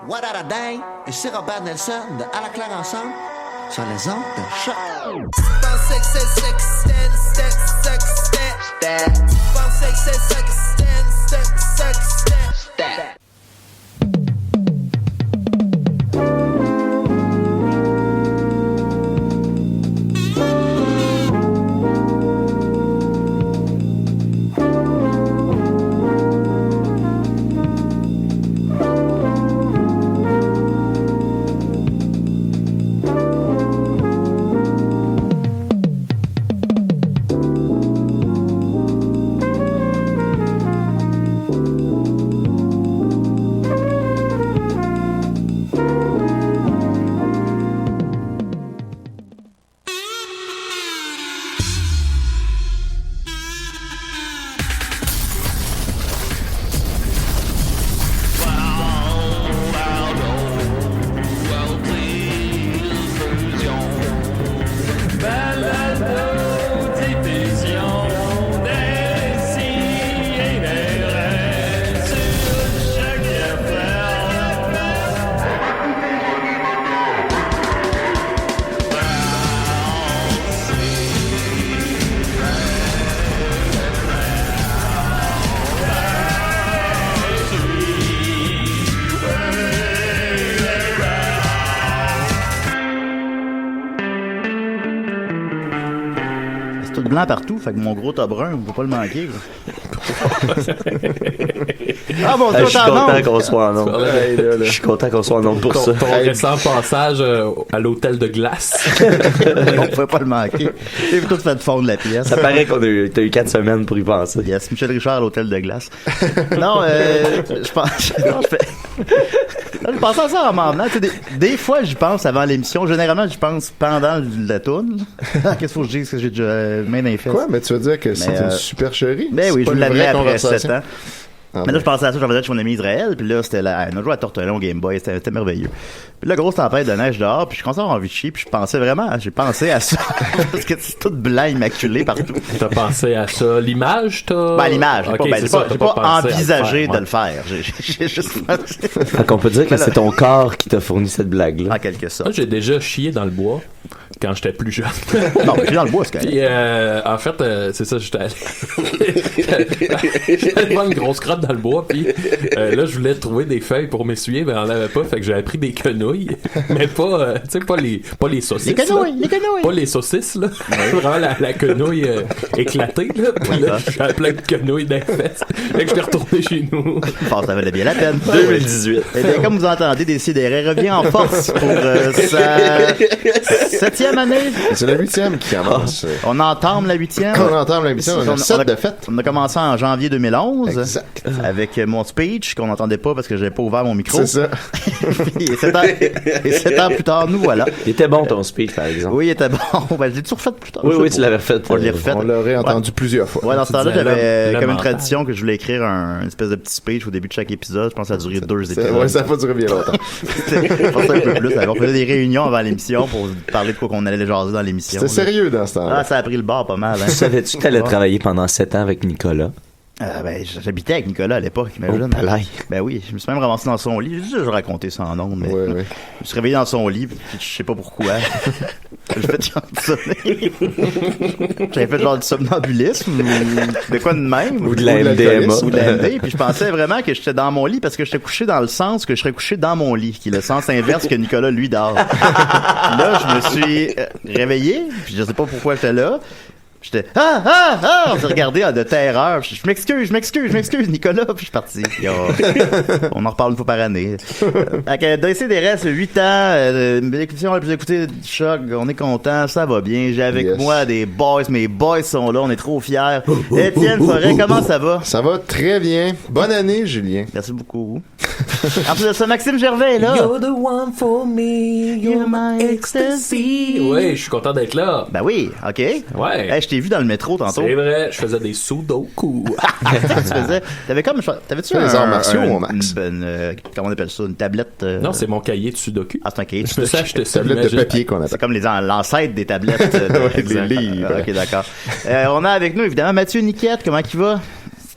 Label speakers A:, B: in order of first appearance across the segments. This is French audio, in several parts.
A: What a dang! Ici Robert Nelson de À la claire ensemble sur les ondes de choc.
B: Partout, fait que mon gros tas brun, on peut pas le manquer. Ah bon,
C: je suis content qu'on soit en nombre. Je suis content qu'on soit en nombre pour ça.
D: Ton récent passage à l'hôtel de glace.
B: On pouvait pas le manquer. J'ai tout fait fondre la pièce.
C: Ça paraît t'as eu 4 semaines pour y penser.
B: Yes, Michel Richard à l'hôtel de glace. Non, je pense... Je pensais à ça en m'en venant. Des fois, j'y pense avant l'émission. Généralement, j'y pense pendant la toune. Qu'est-ce qu'il faut que je dise que j'ai déjà main dans les fesses?
E: Quoi? Mais tu veux dire que c'est une supercherie?
B: Ben oui, je vous l'avais après 7 ans.
E: Ah
B: mais là, je pensais à ça, j'en faisais chez mon ami Israël, puis là, c'était là, on a joué à Tortellon Game Boy, c'était merveilleux. Puis là, grosse tempête de neige dehors, puis je commençais à avoir envie de chier, puis j'ai pensé à ça, parce que c'est tout blanc, immaculé partout.
D: T'as pensé à ça, l'image, t'as...
B: Ben, l'image,
D: okay,
B: j'ai pas envisagé de le faire, j'ai juste pensé.
C: Fait qu'on peut dire que c'est ton corps qui t'a fourni cette blague-là.
B: En quelque sorte.
D: Moi, j'ai déjà chié dans le bois. Quand j'étais plus jeune.
B: Non, mais dans le bois, c'est
D: Puis, en fait, c'est ça, j'étais allé voir une grosse crotte dans le bois, puis là, je voulais trouver des feuilles pour m'essuyer, mais on en avait pas, fait que j'avais pris des quenouilles, mais pas, tu sais, pas les saucisses.
B: Les quenouilles.
D: Pas les saucisses, là. Vraiment la quenouille éclatée, là. Puis là, j'avais plein de quenouilles dans les fesses. Fait que j'étais retourné chez nous.
B: Je pense que ça valait bien la peine.
C: 2018.
B: Et bien, comme vous entendez, Décidérez revient en force pour sa 7e année.
E: C'est la 8e qui commence.
B: On entame la 8e.
E: On entame la 8e. On a 7 de fête.
B: On a commencé en janvier 2011.
E: Exact.
B: Avec mon speech qu'on n'entendait pas parce que j'avais pas ouvert mon micro.
E: C'est ça.
B: et 7 ans plus tard, nous voilà.
C: Il était bon ton speech, par exemple.
B: Oui, il était bon. Ben, je l'ai toujours fait plus tard.
C: Oui, tu l'avais refait.
B: On l'ait refait.
E: On l'aurait entendu plusieurs fois.
B: Ouais, dans ce temps-là, j'avais comme une tradition que je voulais écrire une espèce de petit speech au début de chaque épisode. Je pense que ça a duré 2 épisodes.
E: Ouais, ça a pas duré bien longtemps.
B: Je pense un peu plus. On faisait des réunions avant l'émission pour parler de quoi qu'on allait jaser dans l'émission.
E: C'était sérieux dans ce temps-là.
B: Ah, ça a pris le bar pas mal. Hein.
C: Savais-tu que t'allais travailler pendant 7 ans avec Nicolas?
B: Ben, j'habitais avec Nicolas à l'époque, imagine. Ben oui, je me suis même ramassé dans son lit. J'ai déjà raconté ça en ondes, mais
E: ouais.
B: Je me suis réveillé dans son lit, puis je sais pas pourquoi. J'ai fait genre de sonner. J'avais fait genre du somnambulisme ou de quoi de même.
C: Ou de la MDMA.
B: Ou de la MD, puis je pensais vraiment que j'étais dans mon lit parce que j'étais couché dans le sens que je serais couché dans mon lit, qui est le sens inverse que Nicolas, lui, dort. Là, je me suis réveillé, puis je sais pas pourquoi j'étais là. J'étais on s'est regardé de terreur. Je m'excuse Nicolas, puis je suis parti. On en reparle une fois par année. Décidérez, 8 ans, l'émission la plus écoutée du Choc, on est content, ça va bien. J'ai avec moi des boys, mes boys sont là, on est trop fiers. Étienne Forêt, comment ça va?
E: Ça va très bien. Bonne année, Julien.
B: Merci beaucoup. En plus de ça, Maxime Gervais est là.
D: You're the one for me, you're my ecstasy. Oui, je suis content d'être là.
B: Ben oui, ok.
D: Ouais.
B: Hey, je t'ai vu dans le métro tantôt.
D: C'est vrai, je faisais des sudoku.
B: T'avais-tu
E: les arts martiaux, Max?
B: Comment on appelle ça? Une tablette?
D: Non, c'est mon cahier de sudoku.
B: Ah, c'est un cahier de
D: sudoku. Je me suis acheté ça.
E: Tablette de papier qu'on appelle.
B: C'est comme l'ancêtre des tablettes.
E: Des livres.
B: Ok, d'accord. On a avec nous, évidemment, Mathieu Niquette. Comment il va?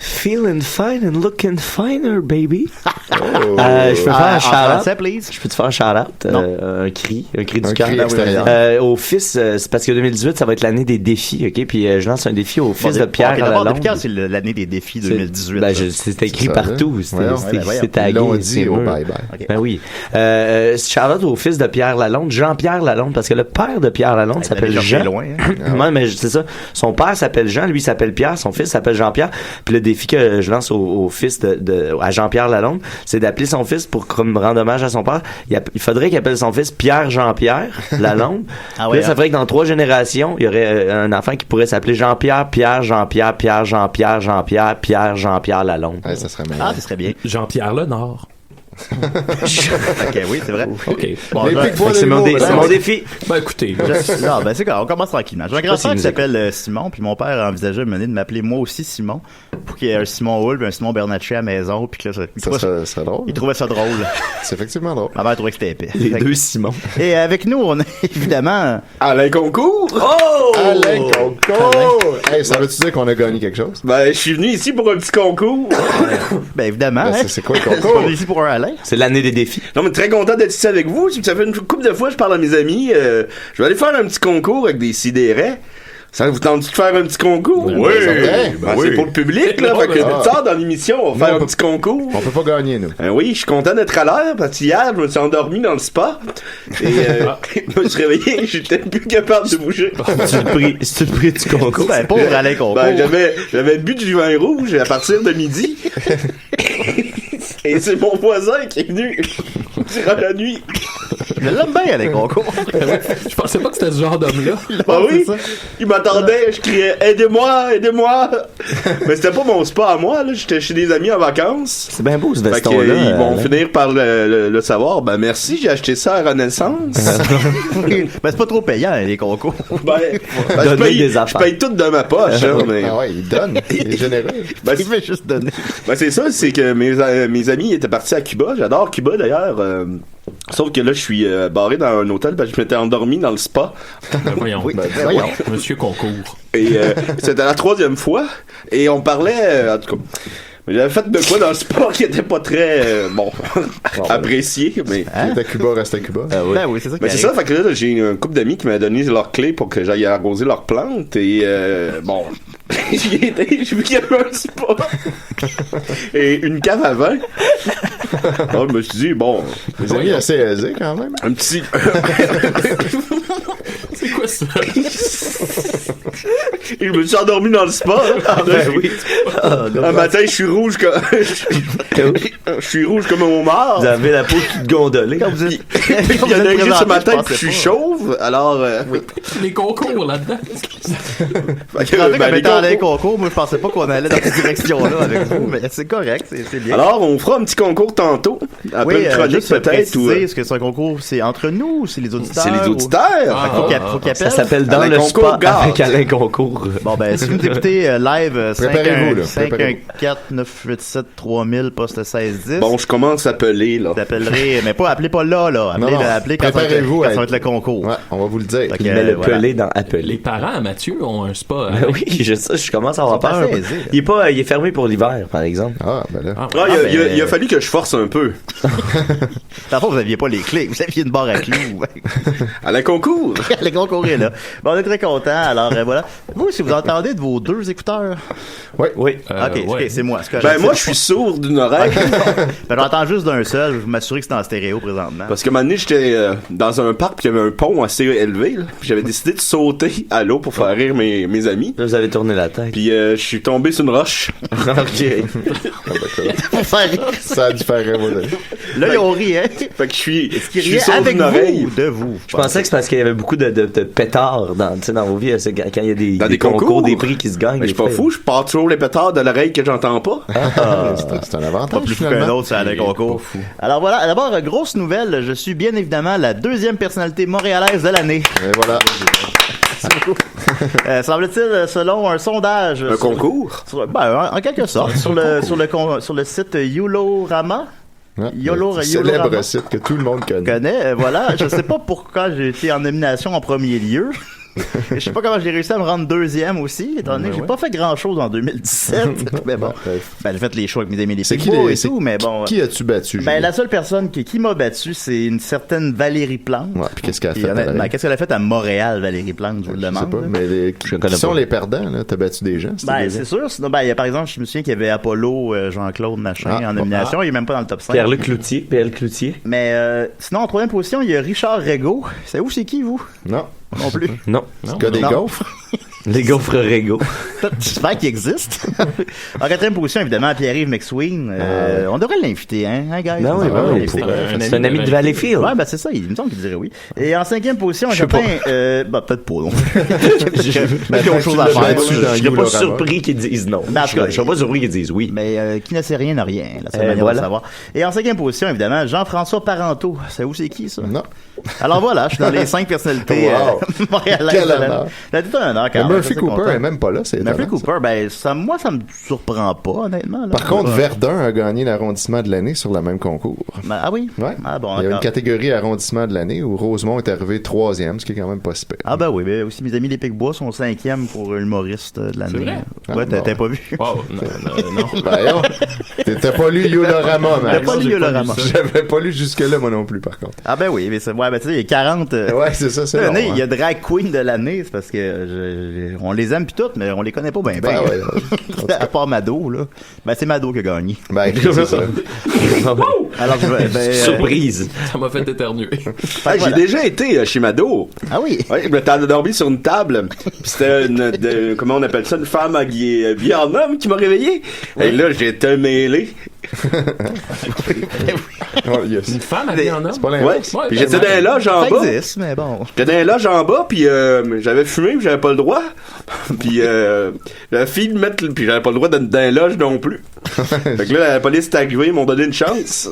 C: Feeling fine and looking finer, baby. Je peux faire un shout-out.
B: français, please.
C: Je peux te faire un shout-out? Un cri du cœur.
E: cri extérieur.
C: Au fils, c'est parce que 2018, ça va être l'année des défis, OK? Puis je lance un défi au fils de Pierre
B: d'abord,
C: Lalonde.
B: Pierre, c'est l'année des défis 2018.
C: C'est écrit
E: ça,
C: partout. C'est tagué.
E: Ils l'ont dit
C: c'est
E: au
C: mûr.
E: bye-bye.
B: Ok.
C: Ben oui. Shout-out au fils de Pierre Lalonde, Jean-Pierre Lalonde, parce que le père de Pierre Lalonde s'appelle Jean.
B: Loin, hein.
C: Ouais, mais c'est ça. Son père s'appelle Jean, lui s'appelle Pierre, son fils s'appelle Jean-Pierre. Puis le défi que je lance au fils à Jean-Pierre Lalonde, c'est d'appeler son fils pour comme rendre hommage à son père. Il faudrait qu'il appelle son fils Pierre Jean-Pierre Lalonde.
B: Ah
C: Puis là, ça ferait que dans 3 générations, il y aurait un enfant qui pourrait s'appeler Jean-Pierre, Pierre, Jean-Pierre, Pierre, Jean-Pierre, Jean-Pierre, Pierre, Jean-Pierre Lalonde.
E: Ouais, ça serait
B: Ah,
E: meilleur.
B: ce serait bien.
D: Jean-Pierre Lenord.
B: Ok, oui, c'est vrai.
D: OK.
B: Bon,
E: Les
B: je-
E: pics bois
C: C'est
E: de
C: mon,
E: l'humour,
C: c'est
E: ben
C: mon
E: ouais.
C: défi.
D: Ben écoutez,
B: Non, ben c'est quoi, on commence tranquillement. J'ai un grand
C: Pas si
B: frère qui
C: nous
B: s'appelle Simon, puis mon père envisageait de m'appeler moi aussi Simon, pour qu'il y ait un Simon Hull puis un Simon Bernatchez à la maison, puis que là,
E: Ça serait drôle.
B: il trouvait ça drôle.
E: C'est effectivement drôle.
B: Ma mère trouvait que c'était épais.
C: Les
B: Fait que-
C: deux Simon.
B: Et avec nous, on a évidemment...
F: Alain Concours?
C: Oh!
E: Alain Concours! Hey, ça veut-tu dire qu'on a gagné quelque chose?
F: Ben, je suis venu ici pour un petit concours.
B: Ben évidemment,
E: Ben,
B: hein.
E: c'est quoi le
B: On
E: concours?
B: est ici pour un Alain.
C: C'est l'année des défis.
F: Non, mais très content d'être ici avec vous. Ça fait une couple de fois que je parle à mes amis. Je vais aller faire un petit concours avec des sidérés. Ça vous tente de faire un petit concours?
E: Oui, certain.
F: Ben, c'est pour le public, là. Fait que
E: Ah.
F: plus tard dans l'émission, on va
E: Non,
F: faire
E: on
F: un
E: peut-
F: petit concours.
E: On peut pas gagner, nous.
F: Oui, je suis content d'être à l'heure parce qu'hier, je me suis endormi dans le spa. Et je me suis réveillé, j'étais plus capable de bouger.
C: C'est le prix du concours.
B: Ben, pauvre Alain Concours.
F: Ben, j'avais bu du vin rouge à partir de midi. Et c'est mon voisin qui est venu durant la nuit.
B: Je l'aime bien, Alain Concours.
D: je pensais pas que c'était ce genre d'homme-là.
F: Ah oui? Il m'attendait, je criais « Aidez-moi, aidez-moi! » Mais c'était pas mon spa à moi, là. J'étais chez des amis en vacances.
C: C'est bien beau ce
F: Fait que,
C: veston-là.
F: ils vont
C: Alain.
F: finir par le savoir. Ben merci, j'ai acheté ça à Renaissance.
B: Ben, c'est pas trop payant, les concours.
F: je
C: Donner
F: paye,
C: des
F: je
C: affaires.
F: paye tout de ma poche, hein, mais...
E: Ah ouais, il donne. Il est généreux.
F: Ben,
B: Il fait juste donner.
F: Ben c'est ça, c'est que mes amis étaient partis à Cuba. J'adore Cuba d'ailleurs. Sauf que là, je suis barré dans un hôtel parce que je m'étais endormi dans le spa.
D: Ben, voyons.
B: Oui.
E: Ben,
B: Voyons.
D: Monsieur Concours.
F: Et c'était la 3e fois. Et on parlait, en tout cas... J'avais fait de quoi dans le spa qui était pas très, apprécié, mais...
B: Hein?
E: Qui est à Cuba, reste à Cuba.
B: Ben oui, c'est ça qui
F: Mais c'est
B: arrive.
F: ça, fait que là, j'ai un couple d'amis qui m'a donné leurs clés pour que j'aille arroser leurs plantes et j'y étais, j'ai vu qu'il y avait un spa et une cave à vin. Alors, je me suis dit, bon,
E: Les amis assez aisés, quand même.
F: un petit...
D: C'est quoi ça?
F: Et je me suis endormi dans le spa.
C: oui.
F: Un matin, je suis rouge comme... je suis rouge comme un homard.
C: Vous avez la peau toute gondolée.
F: Puis il y en a un ce matin, puis je suis chauve, alors...
D: Les concours là-dedans.
F: fait que,
B: Je pensais
F: ben,
B: qu'on
F: les
B: était en Alain
F: concours-
B: Concours, moi je pensais pas qu'on allait dans cette direction-là avec vous, mais c'est correct, c'est bien.
F: Alors, on fera un petit concours tantôt, après une chronique
B: juste
F: peut-être, ou...
B: préciser, est-ce que c'est un concours, c'est entre nous ou c'est les auditeurs?
F: C'est les
B: ou-
F: auditeurs.
B: Faut qu'il
C: Ça
B: appelle.
C: s'appelle Dans
F: Alain
C: le
F: Concours
C: spa
F: Garde.
C: avec Alain Concours.
B: Bon, ben, si vous nous écoutez live,
E: Préparez-vous, là,
B: 514-987-3000, poste 1610.
F: Bon, je commence à appeler, là.
B: Vous appellerez, mais appelez pas là, là. Appelez,
E: Non, non.
B: appelez quand ça va être-
E: Préparez-vous
B: quand
E: à
B: ça va être le concours.
E: Ouais, on va vous le dire.
B: Fait que,
C: Il met le
B: voilà.
C: pelé dans
D: Les
C: appeler.
D: parents à Mathieu ont un spa.
C: Ben oui, je commence à avoir
B: Ils sont
C: peur.
B: assez aisés, là.
C: Il est fermé pour l'hiver, par exemple.
E: Ah, ben là.
F: Ah,
B: ben,
F: il a fallu que je force un peu.
B: Dans le fond, vous aviez pas les clés, vous aviez une barre à clous.
F: À la concours.
B: Le concours est là. Bon, on est très contents. Alors, voilà. Vous, si vous entendez de vos 2 écouteurs.
C: Oui.
B: Ok,
D: ouais.
B: c'est moi. c'est correct.
F: Ben, moi, je suis sourd d'une oreille.
B: Ben, j'entends juste d'un seul. Je vais m'assurer que c'est en stéréo présentement.
F: Parce que un moment donné, j'étais dans un parc, puis il y avait un pont assez élevé, là. Puis j'avais décidé de sauter à l'eau pour faire rire mes amis.
C: Là, vous avez tourné la tête.
F: Puis je suis tombé sur une roche.
B: Pour faire rire.
E: Ça a dû faire rire, moi, d'ailleurs.
B: Là, ils ont ri, hein.
F: Fait que je suis
B: Qui riait
F: sourd
B: avec
F: d'une oreille.
B: vous ou de vous?
C: Je pensais que c'est parce qu'il y avait beaucoup de pétards dans vos vies. C'est quand il y a
F: Dans
C: des
F: des concours.
C: des prix qui se gagnent.
F: Mais je suis
C: des
F: pas
C: fois.
F: fou, je pars toujours les pétards de l'oreille que j'entends pas.
E: C'est un
B: Pas
E: avantage,
B: plus fou qu'un
E: finalement.
B: autre, ça allait concours. Alors voilà, d'abord, grosse nouvelle, je suis bien évidemment la 2e personnalité montréalaise de l'année.
E: Et voilà.
B: Semble-t-il, selon un sondage.
F: Un concours?
B: En quelque sorte, sur le site Yolorama.
E: Ouais,
B: Yolo-
E: le
B: Yolorama.
E: célèbre site que tout le monde connaît.
B: Voilà, je sais pas pourquoi j'ai été en nomination en premier lieu. Et je sais pas comment j'ai réussi à me rendre deuxième aussi, étant donné que j'ai pas fait grand-chose en 2017. Mais bon, j'ai fait les shows avec mes amis les Picbois et tout, mais bon.
E: Qui as-tu battu, Julien?
B: La seule personne qui m'a battu, c'est une certaine Valérie Plante.
E: Ouais, puis qu'est-ce qu'elle a fait?
B: Qu'est-ce qu'elle a fait à Montréal, Valérie Plante, je vous le demande.
E: Je sais pas, mais qui sont les perdants, là? T'as battu des gens?
B: C'est sûr. Sinon, il y a par exemple, je me souviens qu'il y avait Apollo, Jean-Claude machin en nomination. Il est même pas dans le top 5.
C: Pierre-Luc Cloutier, PL Cloutier.
B: Mais sinon, en troisième position, il y a Richard Régaud. Savez-vous c'est qui, vous?
E: Non.
B: Non plus.
C: Non.
E: C'est le gars des gaufres?
C: Les gaufres Régaud.
B: J'espère qu'il existe. En quatrième position, évidemment, Pierre-Yves McSween. On devrait l'inviter, hein, guys?
C: Non, oui. C'est un ami de Valleyfield.
B: Ouais, c'est ça. Il me semble qu'il dirait oui. Et en cinquième position, peut-être pas non plus. J'ai autre chose à faire.
C: Je serais pas surpris qu'ils disent non. Je serais pas surpris qu'ils disent oui.
B: Mais qui ne sait rien n'a rien. C'est la manière de savoir. Et en cinquième position, évidemment, Jean-François Parenteau. Savez-vous c'est qui, ça?
E: Non.
B: Alors voilà, je suis dans les 5 personnalités montréalaises.
E: Quel honneur.
B: C'est un honneur quand même.
E: Murphy Cooper est même pas là, c'est
B: Murphy Cooper, moi, ça me surprend pas, honnêtement. Là.
E: Par contre, Verdun a gagné l'arrondissement de l'année sur le même concours.
B: Ah oui?
E: Ouais.
B: Ah bon,
E: il y a une catégorie arrondissement de l'année où Rosemont est arrivé 3e, ce qui est quand même pas super.
B: Ah ben oui, mais aussi mes amis les Picbois sont 5e pour humoriste de l'année.
D: C'est vrai?
B: Ouais, t'as pas vu?
D: Wow, non.
E: Ben, t'as pas lu Yolorama, man.
B: T'as pas lu Yolorama.
E: J'avais pas lu jusque-là, moi non plus, par contre.
B: Ah ben oui, mais tu sais, il y a 40...
E: Ouais, c'est ça, c'est
B: l'année. Il y a Drag Queen de l'année, c'est parce que on les aime pis tout, mais on les connaît pas bien.
E: Ah ouais.
B: À part Mado, là. C'est Mado qui a gagné.
E: C'est ça.
B: Alors,
C: surprise.
D: Ça m'a fait éternuer.
F: J'ai déjà été chez Mado.
B: Ah oui?
F: Ouais, je m'étais endormi sur une table. Puis c'était comment on appelle ça, une femme habillée en homme qui m'a réveillé. Et là, j'étais mêlé.
D: Une femme habillée en homme?
E: C'est pas l'inverse.
F: Puis j'étais dans les loges en bas.
B: Ça existe, mais bon.
F: J'étais dans les loges en bas, puis j'avais fumé, puis j'avais pas le droit. Puis la fille de mettre, puis j'avais pas le droit d'être dans les loges non plus. Fait que là, la police est arrivée, ils m'ont donné une chance.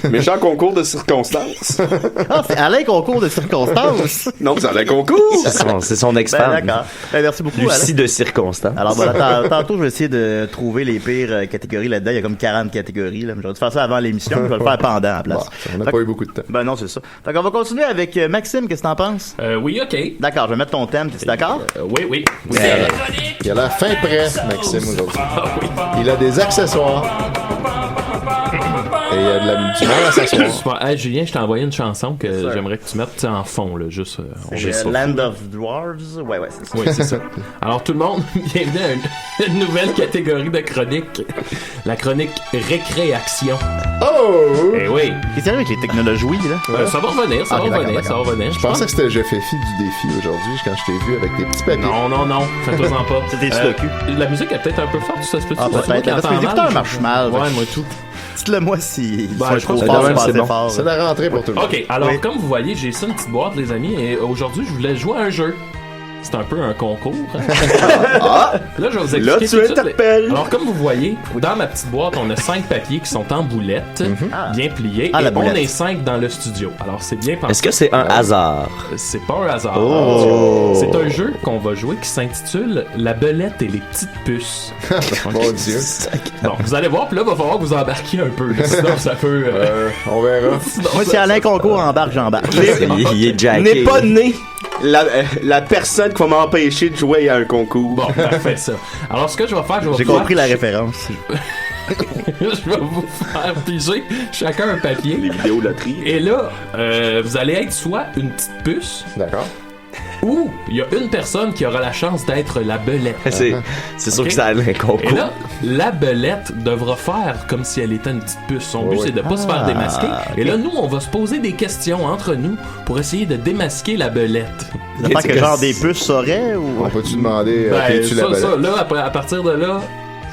F: Méchant concours de circonstances.
B: Ah, c'est Alain Concours de circonstances.
F: Non, c'est Alain Concours.
C: C'est son expert.
B: D'accord. Merci beaucoup,
C: Lucie de circonstances.
B: Alors voilà, tantôt, je vais essayer de trouver les pires catégories là-dedans. Il y a comme 40 catégories. Là. J'aurais dû faire ça avant l'émission. Je vais le faire pendant à la place.
E: On n'a pas eu beaucoup de temps.
B: Ben non, c'est ça. Donc on va continuer avec Maxime. Qu'est-ce que t'en penses?
D: Oui, ok.
B: D'accord, je vais mettre ton thème. T'es d'accord?
D: Oui.
E: Il a la fin prêt, Maxime, aujourd'hui. Il a des accessoires. Et il y a de du mal à s'asseoir.
D: Hey, Julien, je t'ai envoyé une chanson que j'aimerais que tu mettes en fond, là, juste.
B: Land of Dwarves. Ouais, c'est ça.
D: Oui, c'est ça. Alors, tout le monde, bienvenue à une nouvelle catégorie de chronique. La chronique récréation.
E: Oh!
D: Eh oui.
B: T'es sérieux avec les technologies, là?
D: Ça va revenir, ça va revenir.
E: Je pensais que c'était Jeff Effie du défi aujourd'hui quand je t'ai vu avec des petits papiers.
D: Non, fais-toi-en pas.
B: C'était sur le cul.
D: La musique est peut-être un peu forte, ça se peut-tu?
B: Ah, peut-être. Parce que les écouteurs marchent mal.
D: Ouais, moi tout.
B: Dites-le moi si
D: je
B: trop
D: pense
B: fort,
C: que
B: c'est
C: bon.
B: fort.
E: C'est la rentrée pour tout le monde.
D: Ok, alors comme vous voyez, j'ai ça une petite boîte, les amis, et aujourd'hui, je voulais jouer à un jeu. C'est un peu un concours. Hein? Là, je vais vous expliquer.
F: Là, tu
D: tout de suite
F: interpelles.
D: Alors, comme vous voyez, dans ma petite boîte, on a 5 papiers qui sont en boulette, bien pliés,
B: Ah,
D: et
B: la
D: on
B: boulette.
D: est 5 dans le studio. Alors, c'est bien pensé.
C: Est-ce que c'est un hasard?
D: C'est pas un hasard.
C: Oh.
D: C'est un jeu qu'on va jouer qui s'intitule La belette et les petites puces.
E: Mon Dieu.
D: Bon, vous allez voir, puis là, il va falloir que vous embarquiez un peu. Là, sinon, ça peut...
E: On verra.
B: Moi, si Alain Concours embarque, j'embarque.
C: Il est jacké.
F: N'est pas né la personne qui va m'empêcher de jouer à un concours.
D: Bon, parfait, ça. Alors, ce que je vais faire,
B: J'ai compris la référence.
D: Je vais vous faire piger chacun un papier.
F: Les vidéos loterie.
D: Et là, vous allez être soit une petite puce,
E: D'accord.
D: ou il y a une personne qui aura la chance d'être la belette.
C: C'est sûr
D: Ok.
C: que ça a un concours.
D: Et là, la belette devra faire comme si elle était une petite puce. Son but, c'est de pas se faire démasquer. Et là, nous, on va se poser des questions entre nous pour essayer de démasquer la belette.
B: Ça fait que genre des puces sauraient ou...
E: On peut-tu demander t'es-tu la
D: ça,
E: belette?
D: là, après, à partir de là,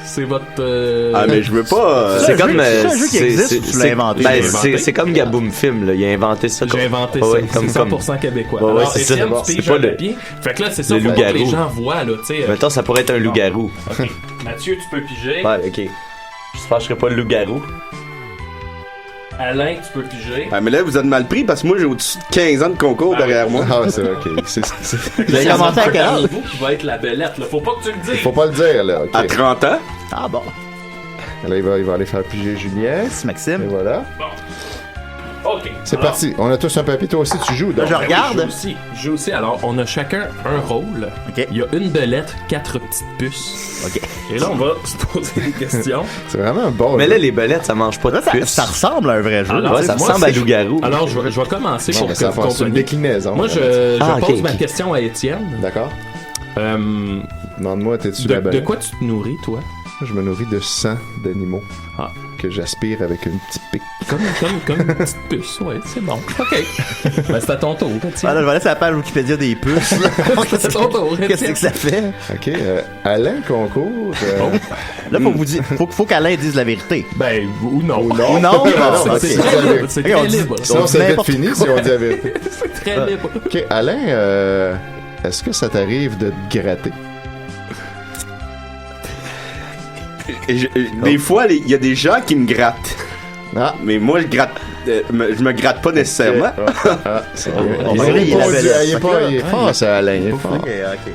D: c'est votre...
F: Ah, mais je veux pas.
C: C'est comme.
B: c'est un jeu qui existe ou tu l'as inventé?
C: Ben,
D: Je l'ai inventé.
C: c'est comme Gaboum Film, là. Il a inventé ça.
D: J'ai inventé
C: Ah
D: ça.
C: ouais,
D: C'est 100% québécois.
C: Ouais,
D: Alors,
C: c'est ça.
D: Étienne,
C: Bon,
D: tu
C: c'est
D: piges
C: pas
D: un
C: le-
D: papier. Fait que là, c'est ça,
C: le
D: faut pas que les
C: loup-garou.
D: gens voient, là, tu sais.
C: Mettons, ça pourrait être un loup-garou.
D: Ok. Mathieu, tu peux piger.
C: Ouais, ok. J'espère que je serais pas le loup-garou.
D: Alain, tu peux piger.
F: Ah, mais là, vous êtes mal pris parce que moi, j'ai au-dessus de 15 ans de concours derrière moi.
E: Ah, c'est ok.
B: Vous avez commencé à quel âge?
D: C'est vous qui va être la belette, là. Faut pas que tu le dises.
E: Faut pas le dire, là.
F: À
E: Ok.
F: 30 ans.
B: Ah bon.
E: Là, il va aller faire piger Julien.
B: Merci Maxime.
E: Et voilà.
D: OK.
E: C'est
D: Alors,
E: parti. On a tous un papier. Toi aussi, tu joues. Donc.
B: Je regarde.
D: Je joue aussi. Alors, on a chacun un rôle.
B: OK.
D: Il y a une belette, 4 petites puces.
B: OK.
D: Et là, on va se poser des questions.
E: C'est vraiment un bon.
C: Mais là, les belettes, ça mange pas de
B: Là,
C: puce.
B: ça ressemble à un vrai jeu.
D: Alors,
C: Ouais, ça
D: moi,
C: ressemble à
D: c'est-
C: loup-garou.
D: Alors, je vais commencer
E: Non,
D: pour
E: mais
D: que
E: ça
D: vous
E: passe sur une
D: compreniez.
E: déclinaison.
D: Moi, je
C: Ah,
D: pose
C: ok,
D: ma
C: ok.
D: question à Étienne.
E: D'accord.
D: Euh,
E: Demande-moi, t'es-tu
D: de,
E: la
D: de
E: belle?
D: quoi tu te nourris, toi?
E: Je me nourris de sang d'animaux
D: Ah.
E: que j'aspire avec une petite pique.
D: Comme une petite puce, ouais, c'est bon. OK. Ben, c'est à ton tour,
B: Ah,
D: Étienne.
B: là, je vais laisser la page Wikipédia des puces.
D: C'est à ton tour,
B: Qu'est-ce que ça fait?
E: OK. Alain Concours.
B: Là, faut qu'Alain dise la vérité.
D: Ben, ou non.
E: Ou non.
B: Ou non?
E: Ben non,
B: ok.
D: C'est
E: ok.
D: très libre. C'est
B: Ok, on
D: très
B: dit-
D: libre.
E: Sinon,
B: On
E: c'est
B: dit
E: vite
B: n'importe
E: fini si on dit la vérité.
D: C'est très libre.
E: OK. Alain, est-ce que ça t'arrive de te gratter?
F: Des fois, il y a des gens qui me grattent.
E: Ah.
F: Mais moi, je me gratte pas nécessairement.
E: C'est
B: On
E: il
B: va
E: est
B: essayer la belle.
E: il est pas, il est fort, ça, Alain. Il est fort.
B: OK, OK.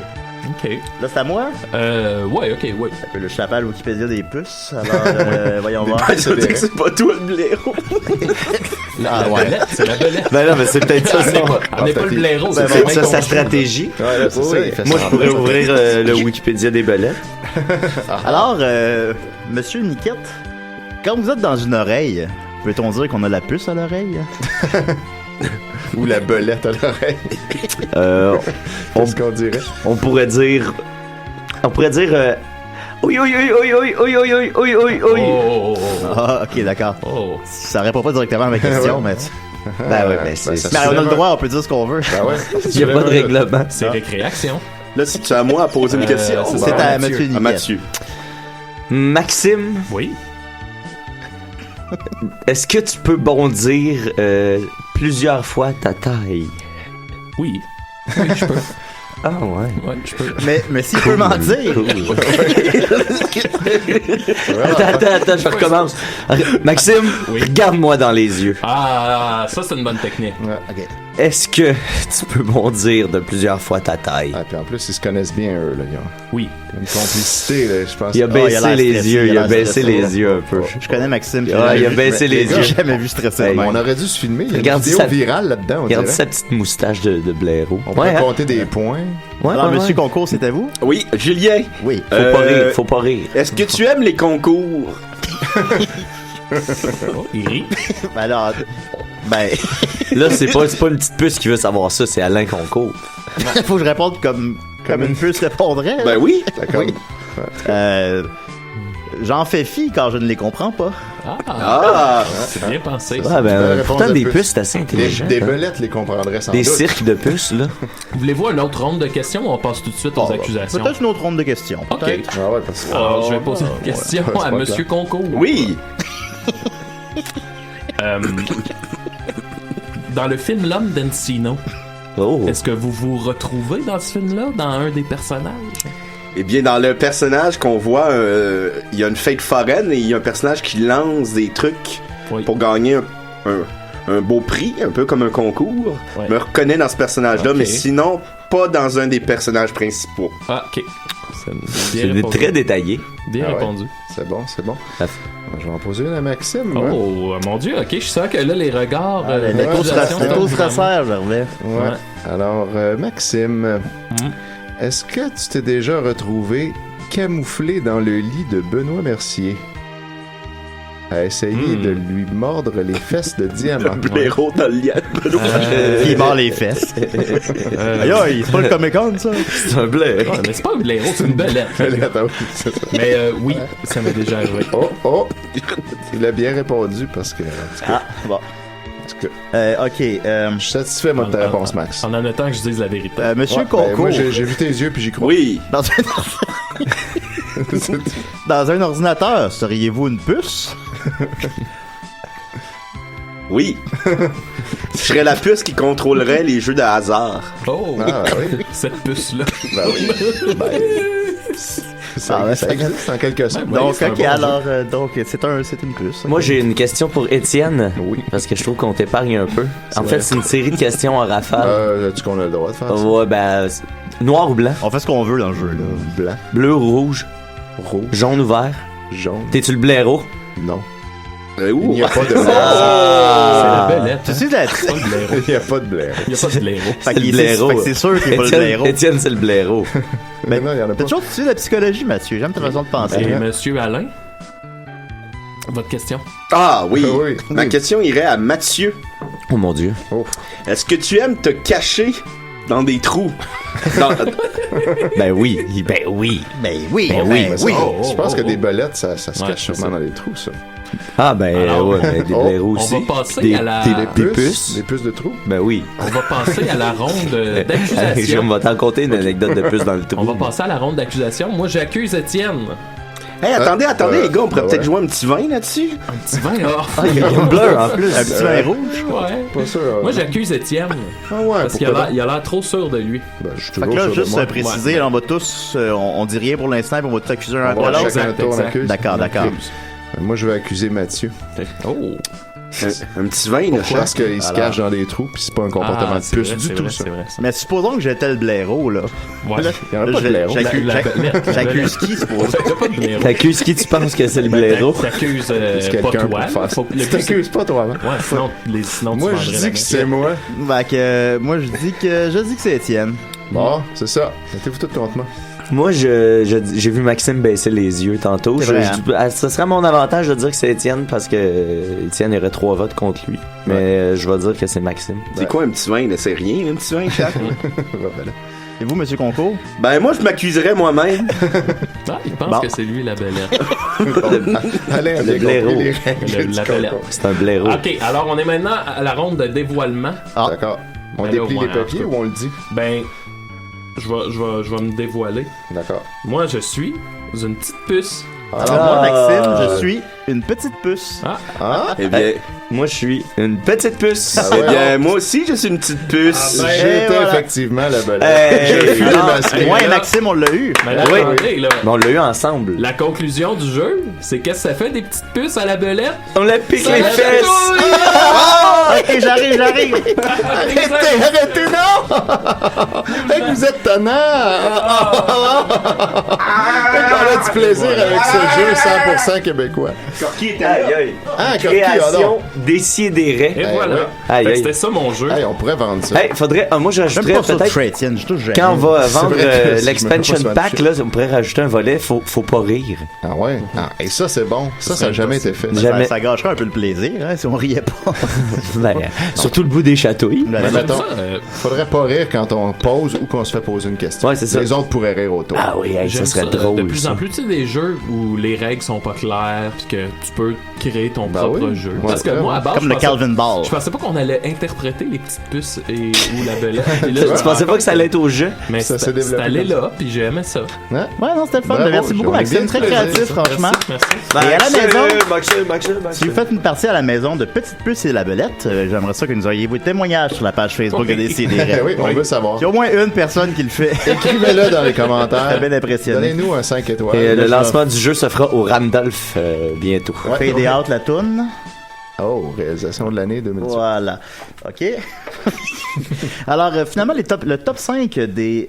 D: OK.
B: Là, c'est à moi?
D: Ouais, OK, ouais.
B: Je suis à la page Wikipédia des puces. Alors, voyons voir.
F: Ben, ça veut dire que c'est pas toi le blaireau.
B: Ah,
D: La
B: ouais.
D: belette, c'est la belette.
C: Ben non, mais c'est peut-être ça.
D: On n'est pas le blaireau,
C: C'est
D: c'est
C: peut-être ça sa stratégie.
E: Ouais, là, c'est ça, il fait
C: Moi, je
E: semblant.
C: pourrais ouvrir le Wikipédia des belettes.
B: Alors, Monsieur Niquette, quand vous êtes dans une oreille, peut-on dire qu'on a la puce à l'oreille?
E: Ou la belette à l'oreille.
C: On
E: Qu'est-ce qu'on dirait?
C: On pourrait dire. Oui, oui, oui, oui, oui, oui, oui, oui, oui, oui, oui.
D: Oh.
B: Ah, ok, d'accord.
D: Oh.
B: Ça répond pas directement à ma question, mais...
C: Ben ouais, ben c'est.
E: ça-
B: Mais on a le droit, on peut dire ce qu'on veut.
E: Ah ouais?
C: Il n'y a pas de règlement.
D: C'est récréation.
F: Là, c'est à moi à poser une question.
B: C'est
F: Bon.
B: à Mathieu
F: À
B: Niquette.
F: Mathieu.
C: Maxime,
D: Oui.
C: est-ce que tu peux bondir plusieurs fois ta taille?
D: Oui. Oui, je peux.
C: Ah ouais.
D: Ouais, je peux.
B: Mais s'il peut mentir...
C: Attends, je recommence. Maxime,
D: Oui.
C: regarde-moi dans les yeux.
D: Ah, ça, c'est une bonne technique.
B: Ok.
C: Est-ce que tu peux bondir de plusieurs fois ta taille?
E: Ah, puis en plus, ils se connaissent bien, eux, là. Ils ont
D: Oui.
E: une complicité, là, je pense.
C: Il a
B: Ah, il a
C: baissé
B: l'air
C: les
B: stressé,
C: yeux, il a
B: l'air
C: baissé
B: stressé.
C: les yeux un peu.
B: Je connais Maxime. puis
C: Ah,
B: j'ai
C: il a
B: jamais
C: baissé
B: vu-
C: les
B: j'ai
C: yeux.
B: jamais vu stressé de
C: Hey,
B: même.
E: On aurait dû se filmer. Il y a une
C: Regarde
E: vidéo
C: ça.
E: virale là-dedans, on
C: Regarde
E: dirait.
C: sa petite moustache de blaireau.
E: On peut compter des points.
C: Ouais,
B: Alors,
C: ouais,
B: Monsieur
C: ouais.
B: Concours, c'est à vous?
F: Oui, Julien.
B: Oui.
C: Faut pas rire, faut pas rire.
F: Est-ce que tu aimes les concours?
D: Oh, il rit.
B: Ben alors... Ben...
C: Là, c'est pas une petite puce qui veut savoir ça, c'est Alain Concours.
B: faut que je réponde comme une puce répondrait.
F: Ben oui.
E: D'accord.
B: J'en fais fi quand je ne les comprends pas.
F: Ah.
D: C'est bien pensé.
C: Ouais, ben,
E: réponse
C: pourtant,
E: de
C: des
E: puce.
C: puces, c'est assez intelligent.
E: Des belettes les comprendraient sans
C: Des
E: doute.
C: cirques de puces, là.
D: Voulez-vous une autre ronde de questions ou on passe tout de suite aux
B: Bon,
D: accusations?
B: Peut-être une autre ronde de questions.
D: OK.
B: Peut-être.
E: Ah ouais, parce que...
D: Alors, je vais poser une question
E: ouais, c'est
D: à
E: pas
D: Monsieur Concours.
F: Oui.
D: Euh, dans le film L'homme d'Encino,
C: Oh.
D: est-ce que vous vous retrouvez dans ce film-là, dans un des personnages?
F: Eh bien, dans le personnage qu'on voit, il y a une fête foraine et il y a un personnage qui lance des trucs
D: Oui.
F: pour gagner un beau prix, un peu comme un concours.
D: Ouais.
F: Je me reconnais dans ce personnage-là,
D: Ok.
F: mais sinon, pas dans un des personnages principaux.
D: Ah, OK.
C: C'est très détaillé.
D: Bien
E: Ah ouais.
D: répondu.
E: C'est bon, c'est bon.
C: Parfait.
E: Je vais en poser une à Maxime. hein.
D: Oh, mon Dieu, OK, je sens que là, les regards...
B: Les
E: ouais,
B: taux se
D: d'accusations
B: les taux se
D: sont vraiment-
B: resserrent, Gervais.
E: Ouais. Alors, Maxime,
D: Mm.
E: est-ce que tu t'es déjà retrouvé camouflé dans le lit de Benoît Mercier à essayer de lui mordre les fesses de diamant?
F: Le blaireau dans le lien.
B: Il mord les fesses. Aïe, aïe, c'est pas le Comic-Con, ça?
C: C'est un blaireau.
D: Ouais, mais c'est pas un blaireau, c'est une belette.
E: Attends, oui, c'est ça.
D: Mais oui, ça m'est déjà arrivé.
E: Oh! Il a bien répondu parce que...
B: Ah, bon.
E: en tout cas,
B: OK.
E: je suis satisfait moi, de ta réponse, Max.
D: En attendant que je dise la vérité.
B: Monsieur
E: Ouais, ben,
B: Concours,
E: moi, j'ai vu tes yeux puis j'y crois.
F: Oui.
B: dans dans un ordinateur, seriez-vous une puce?
F: Oui. Je serais la puce qui contrôlerait les jeux de hasard.
D: Oh,
E: Ah oui,
D: cette puce-là.
E: ben oui. Ça,
B: Ah ouais,
E: ça existe en quelque sorte.
D: Ouais,
B: Donc,
D: c'est un
B: OK,
D: bon
B: alors, donc, c'est une puce.
C: Moi, j'ai une question pour Étienne.
E: Oui.
C: Parce que je trouve qu'on t'épargne un peu. En
E: vrai.
C: fait, c'est une série de questions en rafale.
E: As-tu qu'on a le droit de faire ça?
C: Ouais, ben, noir ou blanc?
B: On fait ce qu'on veut dans le jeu, là.
E: Blanc,
C: Bleu ou rouge?
E: rouge,
C: Jaune ou vert?
E: jaune.
C: T'es-tu le blaireau?
E: Non. Il n'y a pas de
D: C'est
E: blaireau.
D: la belette.
B: Tu sais, la...
D: C'est pas le blaireau.
E: Il n'y a pas de blaireau.
D: Il n'y a pas de blaireau.
B: Fait qu'il
C: le
B: est-
C: blaireau.
B: fait que c'est sûr qu'il n'est pas le blaireau.
C: Étienne, c'est le blaireau.
E: Mais non, il n'y en a
B: T'as
E: pas.
B: toujours tu sais la psychologie, Mathieu. J'aime ta façon de penser.
D: Et Monsieur Alain, votre question.
F: Ah oui.
E: Oui.
F: Ma question irait à Mathieu.
C: Oh mon Dieu.
F: Est-ce que tu aimes te cacher dans des trous? Dans-
C: Ben oui. Ben oui.
B: Ben oui,
C: Ben
B: ben
C: oui.
B: oui.
E: Je pense que des belettes, ça se
D: Ouais,
E: cache
D: c'est
E: sûrement
D: ça.
E: dans les trous, ça.
C: Ah ben
D: Alors,
C: ouais, mais des blaireaux
D: on
C: aussi.
D: va passer
C: des,
D: à la-
C: des puces.
E: Des puces de trous.
C: Ben oui.
D: On va passer à la ronde
C: Je
D: d'accusation.
C: vais t'en conter une anecdote de puce dans le trou.
D: On va passer à la ronde d'accusation. Moi, j'accuse Étienne.
F: Hey, attendez, les gars, on pourrait
E: ouais.
F: peut-être jouer un petit vin là-dessus?
D: Un petit vin,
C: Ah, il y a une bleue en plus.
B: Un petit vin rouge.
D: Ouais.
E: Pas sûr.
D: Moi, j'accuse Étienne.
E: Ah ouais,
D: Parce qu'il a l'air- il a l'air trop sûr de lui.
E: Ben, je suis
B: Fait
E: toujours
B: que là,
E: sûr de
B: juste
E: moi.
B: préciser,
D: Ouais.
B: on va tous, on dit rien pour l'instant, puis on va tout accuser un
E: On
B: après
E: va
B: l'autre.
E: chacun un tour, on
D: exact.
E: accuse.
B: D'accord, d'accord.
E: Moi, je vais accuser Mathieu.
D: Oh.
F: Un petit vin, là,
E: Je pense qu'il se cache dans des trous, puis c'est pas un comportement de
D: c'est
E: puce
D: vrai,
E: du
D: c'est
E: tout,
D: vrai,
E: ça.
D: c'est vrai, ça.
B: Mais supposons que j'étais le blaireau, là.
D: Ouais.
B: Là,
E: Il y en a pas de
B: je-
E: blaireau.
B: j'accuse-
D: La belette, la
B: J'accuse
D: belette.
B: qui, supposons?
D: T'as pas de blaireau.
C: T'accuses qui tu penses que c'est le
D: Ben,
C: blaireau?
D: T'accuses
E: C'est
D: pas
E: quelqu'un
D: toi.
E: pour faire ça.
D: Faut que le
E: Tu
D: plus-
E: t'accuses pas, toi, hein?
D: Ouais, sinon
E: Moi,
D: tu
E: je
D: vendrais
E: dis
D: la
E: que c'est moi.
B: Fait que, moi, je dis que c'est Étienne.
E: Bon, c'est ça. Mettez-vous tout contre moi.
C: Moi, j'ai vu Maxime baisser les yeux tantôt.
B: C'est vrai,
C: Ce serait à mon avantage de dire que c'est Étienne parce que Étienne aurait 3 votes contre lui. Mais je vais dire que c'est Maxime.
F: C'est quoi un petit vin, là? C'est rien, un petit vin, Charles?
E: Voilà.
B: Et vous, Monsieur Concours?
F: Ben, moi, je m'accuserais moi-même.
D: Ah, il pense
B: Bon.
D: que c'est lui la belette.
E: Alain a
C: Le
E: bien
C: blaireau.
E: compris les règles
D: La
E: du
D: belette.
E: concours.
C: C'est un blaireau.
D: Ok, alors on est maintenant à la ronde de dévoilement.
B: Ah.
E: D'accord. On
D: Ben là,
E: déplie
D: ouais,
E: les papiers
D: en tout
E: ou on le dit?
D: Ben, je vais me dévoiler.
E: D'accord.
D: Moi, je suis une petite puce.
B: Alors, moi, Maxime, je suis une petite puce.
E: Ah?
F: Eh bien,
C: Moi, je suis une petite puce.
E: Ah
F: eh
E: ouais,
F: bien, moi aussi, je suis une petite puce.
D: Ah, ben,
E: J'étais
B: voilà.
E: effectivement la belette.
C: Hey,
E: Je fus
C: non,
E: démasqué.
B: Moi et
D: là-
B: Maxime, on l'a eu.
D: Mais là,
C: Oui.
D: attendez, là.
C: Mais on l'a eu ensemble.
D: La conclusion du jeu, c'est qu'est-ce que ça fait des petites puces à la belette?
C: On l'a piqué
D: Ça
C: les
D: la
C: fesses.
D: chatouille!
B: Ok, j'arrive.
E: Arrêtez, non! Hey, vous êtes tannant! On a du plaisir avec ce jeu 100% québécois.
C: Aïe, aïe.
E: Ah,
C: Création Décideret.
D: Et
E: Hey,
D: voilà.
E: ouais.
C: Aïe,
D: Fait que
C: aïe.
D: c'était ça mon jeu.
E: Hey, on pourrait vendre ça.
C: Hey, faudrait. Moi,
B: J'aime
C: j'ajouterais
B: pas ça de
C: peut-être.
B: très Étienne, je touche jamais.
C: Quand on va vendre
E: vrai que si je me
C: l'expansion
E: fais pas
C: pack,
E: se
C: là, on pourrait rajouter un volet, faut pas rire.
E: Ah ouais? Ah, et ça, c'est bon. Ça n'a jamais été fait.
C: Jamais.
B: Ça gâcherait un peu le plaisir, hein, si on riait pas.
C: Ben, surtout le bout des chatouilles.
B: Ben,
E: Mais
D: J'aime
E: mettons,
D: ça,
E: faudrait pas rire quand on pose ou qu'on se fait poser une question.
C: Ouais, c'est ça.
E: Les autres pourraient rire autour.
C: Ah oui, hey, ça
D: j'aime
C: serait
D: ça,
C: drôle.
D: de plus
C: ça.
D: en plus, tu sais, des jeux où les règles sont pas claires puis que tu peux créer ton
E: Ben
D: propre
E: oui.
D: jeu.
E: Ouais,
D: Parce que
E: vraiment.
D: moi, à base,
B: Comme
D: je
B: le
D: pensais-
B: Calvin Ball.
D: Je pensais pas qu'on allait interpréter les petites puces ou la belette. Puis là,
C: Tu pensais pas que ça allait être au jeu?
D: Mais
E: Ça s'est
D: c'est
E: développé
D: allé
E: comme ça.
D: là, puis j'ai aimé ça.
E: Hein?
B: Ouais, non, c'était le fun.
E: Bravo,
B: Merci beaucoup,
E: j'en ai
B: Maxime.
E: bien
B: Très
E: du plaisir,
B: créatif,
E: ça.
B: franchement.
D: Merci.
B: Et à la maison,
C: Maxime.
B: si vous faites une partie à la maison de Petite Puce et la Belette, j'aimerais ça que nous ayez vos témoignages sur la page Facebook de
E: Eh
B: Décideret.
E: oui, on veut savoir.
B: Il y a au moins une personne qui le fait.
E: Écrivez-le dans les commentaires.
B: Très bien impressionné.
E: Donnez-nous un 5 étoiles.
C: Et le
B: je
C: lancement du jeu se fera au Randolph bientôt.
E: Ouais.
B: Fade out la toune.
E: Oh, réalisation de l'année 2018.
B: Voilà. OK. Alors, finalement, le top 5 des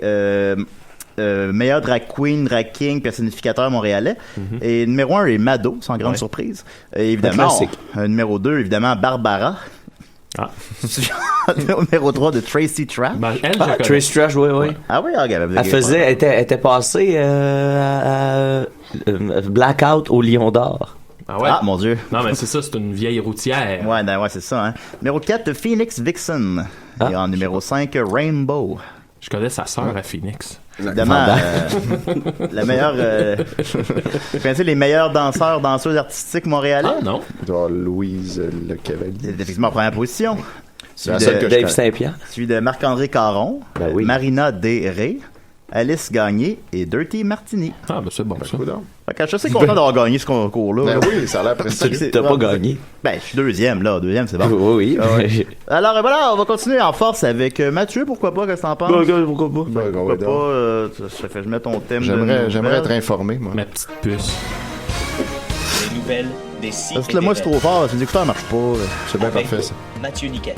B: meilleurs drag queen, drag king, personnificateurs montréalais. Et numéro 1 est Mado, sans grande surprise. Et évidemment,
C: classique.
B: numéro 2, évidemment, Barbara.
D: Ah.
B: Numéro 3 de Tracy Trapp.
D: Ben, elle, je
C: Ah,
D: connais.
C: Trace Trash, oui.
B: Ah oui, regarde.
C: Elle était passée à Blackout au Lion d'Or.
D: Ah ouais?
B: Ah, mon Dieu.
D: Non, mais c'est ça, c'est une vieille routière.
B: Ouais, ouais, c'est ça. Hein. Numéro 4, Phoenix Vixen.
C: Ah.
B: Et en numéro 5, Rainbow.
D: Je connais sa sœur à Phoenix.
B: Évidemment, la meilleure... vous connaissez les meilleurs danseurs, danseuses artistiques montréalais?
D: Ah non?
E: Genre Louise Le Cavalier.
B: C'est effectivement en première position.
E: C'est la seule que je
C: Dave
E: connais.
C: Saint-Pierre.
B: Celui de Marc-André Caron,
C: Ben oui.
B: Marina Desré, Alice Gagné et Dirty Martini.
D: Ah, ben c'est bon, ça.
E: Coudonc.
B: Fait que je suis assez content d'avoir gagné ce concours-là.
E: Ben
B: là.
E: oui, ça a l'air prestigieux.
B: C'est-
C: T'as pas
B: ouais,
C: gagné.
B: Ben, je suis deuxième, là. Deuxième, c'est bon.
C: Oui.
B: Alors, voilà, on va continuer en force avec Mathieu, pourquoi pas, qu'est-ce que t'en penses?
C: Pourquoi pas?
E: Ben,
B: Pourquoi
E: donc.
B: pas, ça fait que je mets ton thème de
E: J'aimerais
B: nouvelles.
E: être informé, moi.
D: Ma petite puce.
G: Les nouvelles des sites
B: Parce que là, moi, c'est trop fort, mes écouteurs marchent pas.
E: C'est bien parfait, ça.
G: Mathieu Niquette.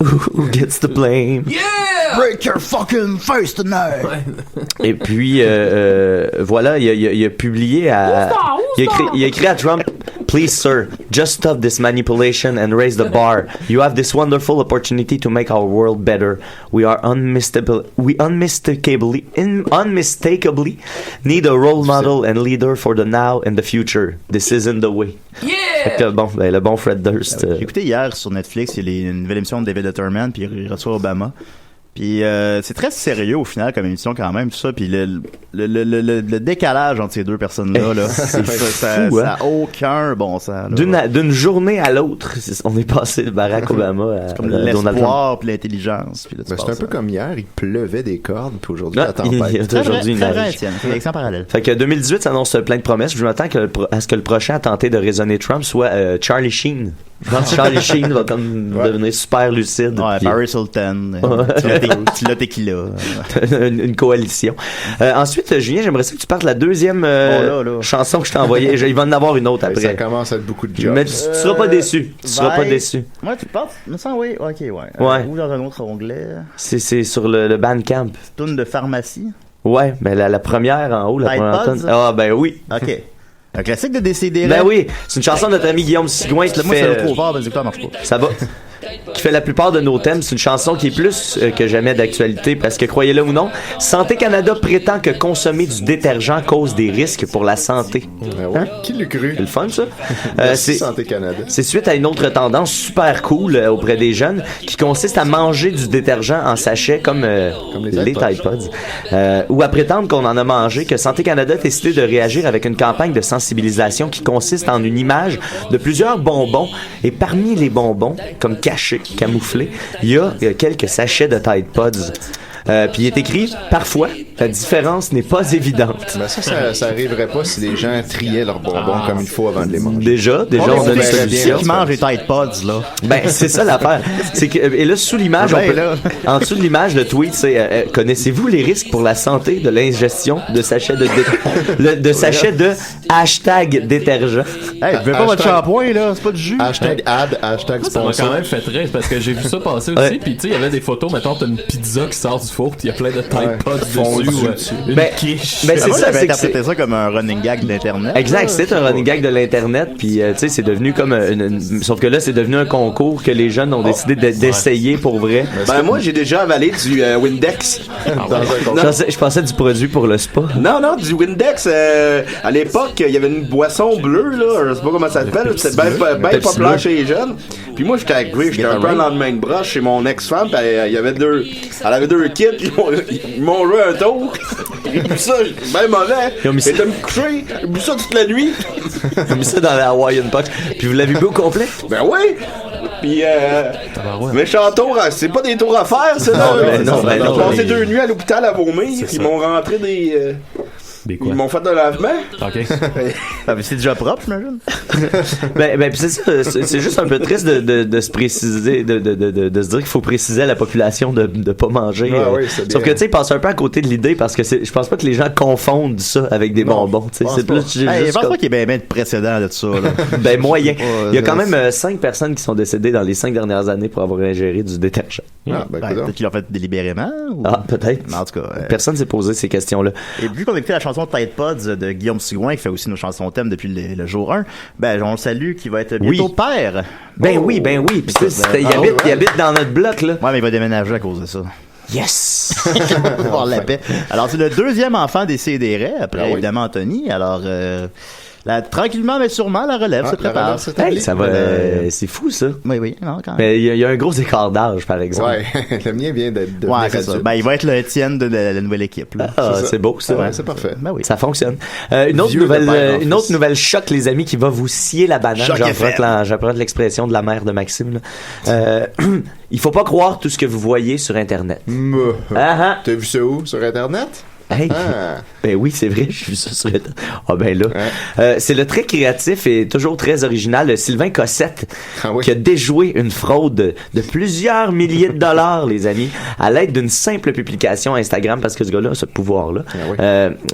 C: Who gets the blame?
D: Yeah!
B: Break your fucking face tonight!
C: Et puis, voilà, il a publié à... Il a écrit à Trump, Please, sir, just stop this manipulation and raise the bar. You have this wonderful opportunity to make our world better. We unmistakably need a role model and leader for the now and the future. This isn't the way.
D: Yeah!
C: Fait que, bon, ben, le bon Fred Durst.
B: J'ai écouté hier sur Netflix, il y a une nouvelle émission de David Letterman, puis il reçoit Obama. Puis c'est très sérieux au final comme émission quand même, tout ça. Puis le décalage entre ces deux personnes-là, là, c'est fou, ça a aucun bon sens.
C: D'une journée à l'autre, on est passé de Barack Obama à
B: comme
C: Donald Trump.
B: l'espoir puis l'intelligence. Puis là,
E: c'est un peu comme hier, il pleuvait des cordes, puis aujourd'hui la tempête.
C: Il y a aujourd'hui une neige.
B: C'est parallèle.
C: Fait que 2018 s'annonce plein de promesses. Je m'attends à ce que le prochain à tenter de raisonner Trump soit Charlie Sheen. Je pense que Charlie Sheen va comme devenir super lucide.
B: Ouais, Paris Hilton, Tila Tequila.
C: une coalition. Ensuite, Julien, j'aimerais ça que tu parles de la deuxième chanson que je t'ai envoyée. Il va en avoir une autre après.
E: Ça commence à être beaucoup de jobs.
C: Mais tu seras pas déçu. Tu seras pas déçu.
B: Ouais, tu penses? Me semble, oui. Ok, ouais. Ou dans un autre onglet.
C: C'est sur le Bandcamp.
B: Tune de pharmacie.
C: Ouais, mais la première en haut, la première tune. Ah, ben oui.
B: Ok. Un classique de Décidéré.
C: Ben oui, c'est une chanson de notre ami Guillaume Sigouin qui
B: moi,
C: fait...
B: Moi, c'est trop fort, ça marche pas.
C: Ça va. Qui fait la plupart de nos thèmes. C'est une chanson qui est plus que jamais d'actualité parce que, croyez-le ou non, Santé Canada prétend que consommer du détergent cause des risques pour la santé.
E: Hein? Qui l'a cru?
C: C'est le fun, ça?
E: C'est Santé Canada.
C: C'est suite à une autre tendance super cool auprès des jeunes qui consiste à manger du détergent en sachet comme les Tide Pods. Ou à prétendre qu'on en a mangé, que Santé Canada a décidé de réagir avec une campagne de sensibilisation qui consiste en une image de plusieurs bonbons. Et parmi les bonbons, comme cachés, camouflés, il y a quelques sachets de Tide Pods. Puis il est écrit, parfois, la différence n'est pas évidente.
E: Ben ça arriverait pas si les gens triaient leurs bonbons comme il faut avant de les manger.
C: Déjà, on a une solution.
B: Qui mange les Tide Pods, là?
C: Ben, c'est ça l'affaire. C'est que, et là, sous l'image, en dessous de l'image, le tweet, c'est, connaissez-vous les risques pour la santé de l'ingestion de sachets de sachets de hashtag détergent?
B: Hey, vous pas votre shampoing, là? C'est pas du jus.
E: Hashtag ad, hashtag sponsor.
D: Ça m'a quand même fait rire parce que j'ai vu ça passer aussi. Puis, tu sais, il y avait des photos, mettons, t'as une pizza qui sort du four, puis il y a plein de Tide Pods dessus. Une quiche.
C: Ben, c'est ça,
B: j'avais interprété ça comme un running gag de l'Internet.
C: Exact, c'est un running gag de l'Internet, puis tu sais, c'est devenu comme sauf que là, c'est devenu un concours que les jeunes ont décidé d'essayer pour vrai.
F: Ben, moi, j'ai déjà avalé du Windex.
C: Je pensais du produit pour le spa.
F: Non, du Windex. À l'époque, il y avait une boisson bleue, là, je sais pas comment ça s'appelle, c'était bien populaire chez les jeunes. Puis moi, j'étais un peu en lendemain de broche chez mon ex-femme, puis elle avait deux kits, ils m'ont joué un tour. J'ai bu ça, bien mauvais. J'étais me coucher, j'ai bu ça toute la nuit.
C: Ils ont mis ça dans la Hawaiian Punch. Puis vous l'avez bu au complet?
F: Ben oui! Puis, méchant tour, c'est pas des tours à faire, ça, là.
C: Non,
F: j'ai passé 2 nuits à l'hôpital à vomir, ils m'ont rentré des ils m'ont fait un lavement.
D: OK.
B: Mais c'est déjà propre, j'imagine.
C: ben c'est ça, c'est juste un peu triste de se préciser, de se dire qu'il faut préciser à la population de pas manger. Sauf que, tu sais, ils passent un peu à côté de l'idée parce que je pense pas que les gens confondent ça avec des bonbons. Tu sais, c'est plus
B: je pense pas qu'il y ait bien de précédent de ça, là.
C: Ben, moyen. Il y a quand même 5 personnes qui sont décédées dans les 5 dernières années pour avoir ingéré du détergent.
B: Peut-être qu'ils l'ont fait délibérément. Ou...
C: Ah, peut-être.
B: Mais en tout cas,
C: personne s'est posé ces questions-là.
B: Et vu qu'on a écouté la chanson Tide Pods de Guillaume Sigouin, qui fait aussi nos chansons thèmes depuis le jour 1, ben, on le salue, qui va être bientôt père.
C: Ben oui. Puis il habite dans notre bloc, là.
B: Ouais, mais il va déménager à cause de ça.
C: Yes!
B: Pour avoir la paix. Alors, c'est le deuxième enfant des Décidérés, après évidemment Anthony. Alors, tranquillement mais sûrement, la relève se prépare.
C: Ça va, c'est fou, ça.
B: Oui, non, quand même.
C: Mais il y a un gros écart d'âge, par exemple.
E: Ouais, le mien vient d'être
B: c'est ça. Ben, il va être le Étienne de la nouvelle équipe, là.
C: C'est beau, ça.
E: Ouais, c'est parfait.
B: Ben oui.
C: Ça fonctionne. Une autre nouvelle choc, les amis, qui va vous scier la banane. J'apprends l'expression de la mère de Maxime, là.
E: Il
C: faut pas croire tout ce que vous voyez sur Internet.
E: T'as vu ça où? Sur Internet?
C: Hey. Ben oui, c'est vrai, j'ai vu ça sur Internet. Ah ben là. C'est le très créatif et toujours très original Sylvain Cossette qui a déjoué une fraude de plusieurs milliers de dollars, les amis, à l'aide d'une simple publication Instagram, parce que ce gars-là a ce pouvoir-là.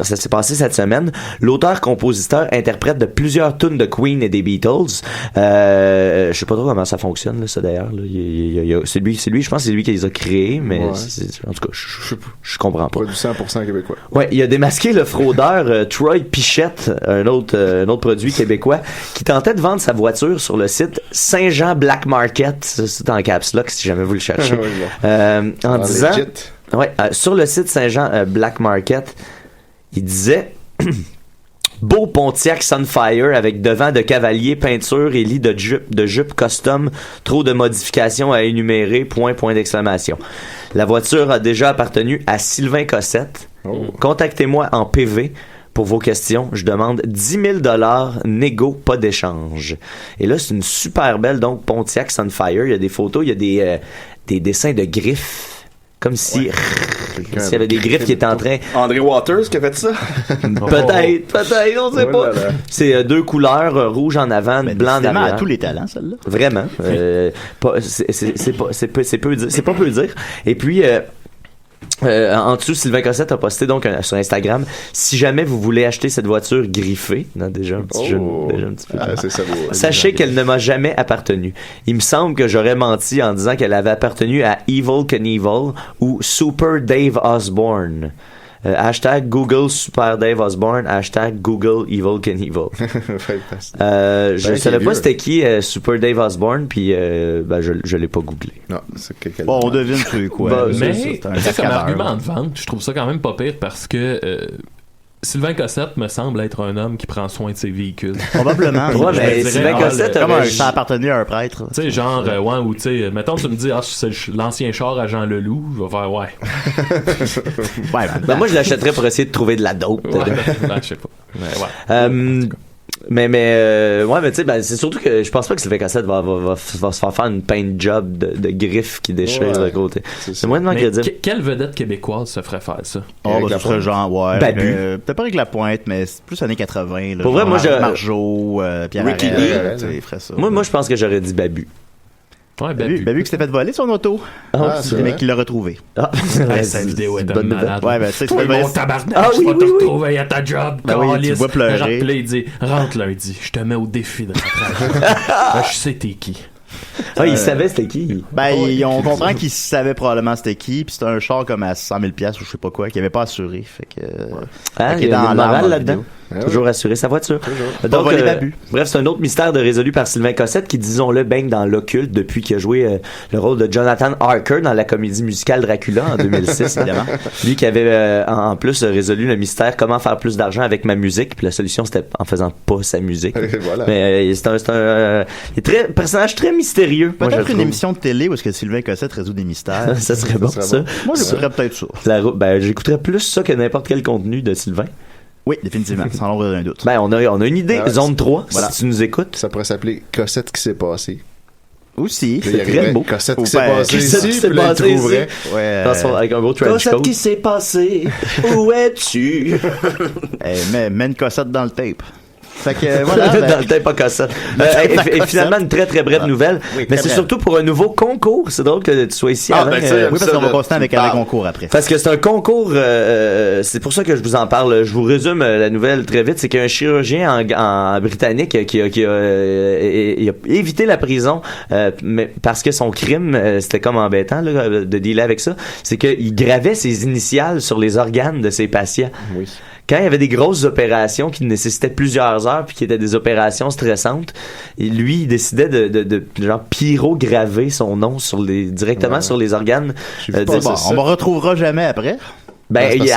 C: Ça s'est passé cette semaine. L'auteur-compositeur interprète de plusieurs tunes de Queen et des Beatles. Je sais pas trop comment ça fonctionne, là, ça d'ailleurs. Là. C'est lui, je pense que c'est lui qui les a créés, mais en tout cas, je comprends pas.
E: Produit 100% québécois.
C: Ouais, il a démasqué le fraudeur Troy Pichette, un autre produit québécois, qui tentait de vendre sa voiture sur le site Saint-Jean Black Market, c'est en caps lock si jamais vous le cherchez, en disant, sur le site Saint-Jean Black Market, il disait beau Pontiac Sunfire avec devant de cavalier, peinture et lit de jupe custom, trop de modifications à énumérer, point d'exclamation. La voiture a déjà appartenu à Sylvain Cossette. Contactez-moi en PV pour vos questions. Je demande 10 000 $, négo, pas d'échange. Et là, c'est une super belle, donc, Pontiac Sunfire. Il y a des photos, il y a des dessins de griffes. Comme si s'il y avait des griffes qui étaient en train...
F: André Waters qui a fait ça?
C: Peut-être, on sait pas. C'est deux couleurs, rouge en avant, blanc en arrière.
B: À tous les talents, celle-là.
C: Vraiment. C'est pas peu dire. Et puis... en dessous, Sylvain Cossette a posté donc sur Instagram, si jamais vous voulez acheter cette voiture griffée, déjà un petit jeu, déjà un petit peu. Sachez qu'elle ne m'a jamais appartenu. Il me semble que j'aurais menti en disant qu'elle avait appartenu à Evel Knievel ou Super Dave Osborne. Hashtag Google Super Dave Osborne, hashtag Google Evil Knievel. Je savais pas c'était qui Super Dave Osborne, puis je l'ai pas googlé.
E: Non, c'est quelqu'un.
B: Bon, on devine c'est quoi.
D: Mais comme argument de vente, je trouve ça quand même pas pire parce que Sylvain Cossette me semble être un homme qui prend soin de ses véhicules.
B: Probablement.
C: Mais Sylvain Cossette
B: comme ça appartenait à un prêtre.
D: Tu sais, genre, ou tu sais, mettons, tu me dis, c'est l'ancien char à Jean Leloup, je vais faire,
C: moi, je l'achèterais pour essayer de trouver de la dope.
D: Je sais pas.
C: Mais tu sais, c'est surtout que je pense pas que Sylvain Cossette va se faire une paint job de griffes qui déchire de côté. C'est moins de crédible.
D: Quelle vedette québécoise se ferait faire ça?
B: Ce serait genre,
C: Babu.
B: Peut-être pas avec la pointe, mais c'est plus années 80. Là,
C: pour vrai, moi,
B: Marjo, Pierre
F: Ricky
B: Arel, il ferait ça.
C: Moi, je pense que j'aurais dit Babu.
D: Ouais,
B: Babu qui s'était fait voler son auto. C'est le mec qui l'a retrouvé.
D: Sa vidéo est malade.
B: Ouais, ben, tu sais,
D: toi, mon tabarnak, je vais te retrouver à ta job.
B: Tu vois pleurer.
D: Là, il dit, rentre lundi, je te mets au défi de rattrapage. Je sais t'es qui.
C: Il savait c'était qui.
B: On comprend qu'il savait probablement c'était qui, puis c'était un char comme à 100 000 $ ou je sais pas quoi, qu'il avait pas assuré. Fait que.
C: Il y a une morale là-dedans. Toujours assurer sa voiture. Donc, bref, c'est un autre mystère de résolu par Sylvain Cossette qui, disons-le, baigne dans l'occulte depuis qu'il a joué le rôle de Jonathan Harker dans la comédie musicale Dracula en 2006, évidemment. Lui qui avait en plus résolu le mystère comment faire plus d'argent avec ma musique, puis la solution c'était en faisant pas sa musique.
E: Voilà.
C: Mais c'est un personnage très mystérieux.
B: Peut-être une émission de télé où est-ce que Sylvain Cossette résout des mystères.
C: Ça serait bon, ça.
B: Moi, j'écouterais peut-être ça.
C: J'écouterais plus ça que n'importe quel contenu de Sylvain.
B: Oui, définitivement, sans l'ombre d'un doute.
C: On a une idée. Zone 3,
E: voilà.
C: Si tu nous écoutes.
E: Ça pourrait s'appeler Cossette qui s'est passé.
B: Aussi,
C: c'est très beau.
E: Cossette qui s'est passé ici, puis là, il trouverait.
C: Avec un beau trench coat.
B: Cossette qui s'est passé, où es-tu? Mets une Cossette dans le tape. Fait que voilà.
C: Dans le tape à Cossette. Et finalement, une très très brève nouvelle. Mais c'est surtout pour un nouveau concours. C'est drôle que tu sois ici.
B: Oui, parce qu'on va continuer avec un concours après.
C: Parce que c'est un concours. C'est pour ça que je vous en parle. Je vous résume la nouvelle très vite. C'est qu'il y a un chirurgien en britannique qui a évité la prison, mais parce que son crime, c'était comme embêtant là, de dealer avec ça. C'est qu'il gravait ses initiales sur les organes de ses patients.
E: Oui.
C: Quand il y avait des grosses opérations qui nécessitaient plusieurs heures puis qui étaient des opérations stressantes, et lui, il décidait de genre pyrograver son nom directement sur les organes.
B: On me retrouvera jamais après.
C: Puis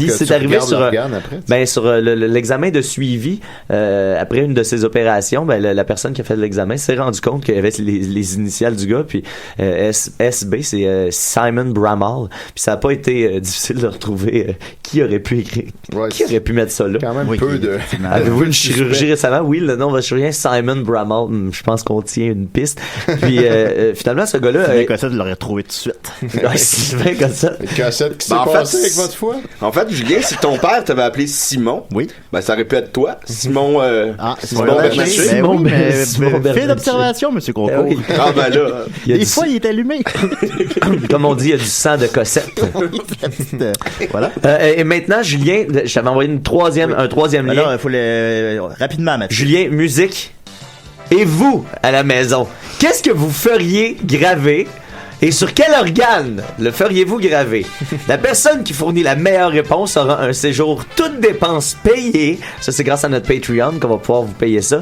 C: c'est arrivé sur l'examen de suivi après une de ces opérations, la personne qui a fait l'examen s'est rendu compte qu'il y avait les initiales du gars, puis SB c'est Simon Bramall, puis ça a pas été difficile de retrouver qui aurait pu mettre ça là.
E: Quand même peu de.
C: Avez-vous une chirurgie récemment? Oui, le nom de votre chirurgien Simon Bramall. Je pense qu'on tient une piste. Puis finalement ce gars-là,
B: Sylvain Cossette l'aurait trouvé tout de suite.
C: Sylvain Cossette.
E: Cossette qui s'est passé avec pas de foi?
F: En fait, Julien, si ton père t'avait appelé Simon,
B: oui,
F: ben ça aurait pu être toi. Simon,
B: Simon
F: Bernatchez.
B: Simon
C: Simon
B: fait d'observation, monsieur Concours.
C: Oui.
F: Ah ben là.
B: Des fois, il est allumé.
C: Comme on dit, il y a du sang de Cossette.
B: Voilà.
C: Et maintenant, Julien, je t'avais envoyé un troisième lien.
B: Alors, il faut rapidement, Mathieu.
C: Julien, musique. Et vous, à la maison, qu'est-ce que vous feriez graver? Et sur quel organe le feriez-vous graver? La personne qui fournit la meilleure réponse aura un séjour toutes dépenses payées. Ça, c'est grâce à notre Patreon qu'on va pouvoir vous payer ça.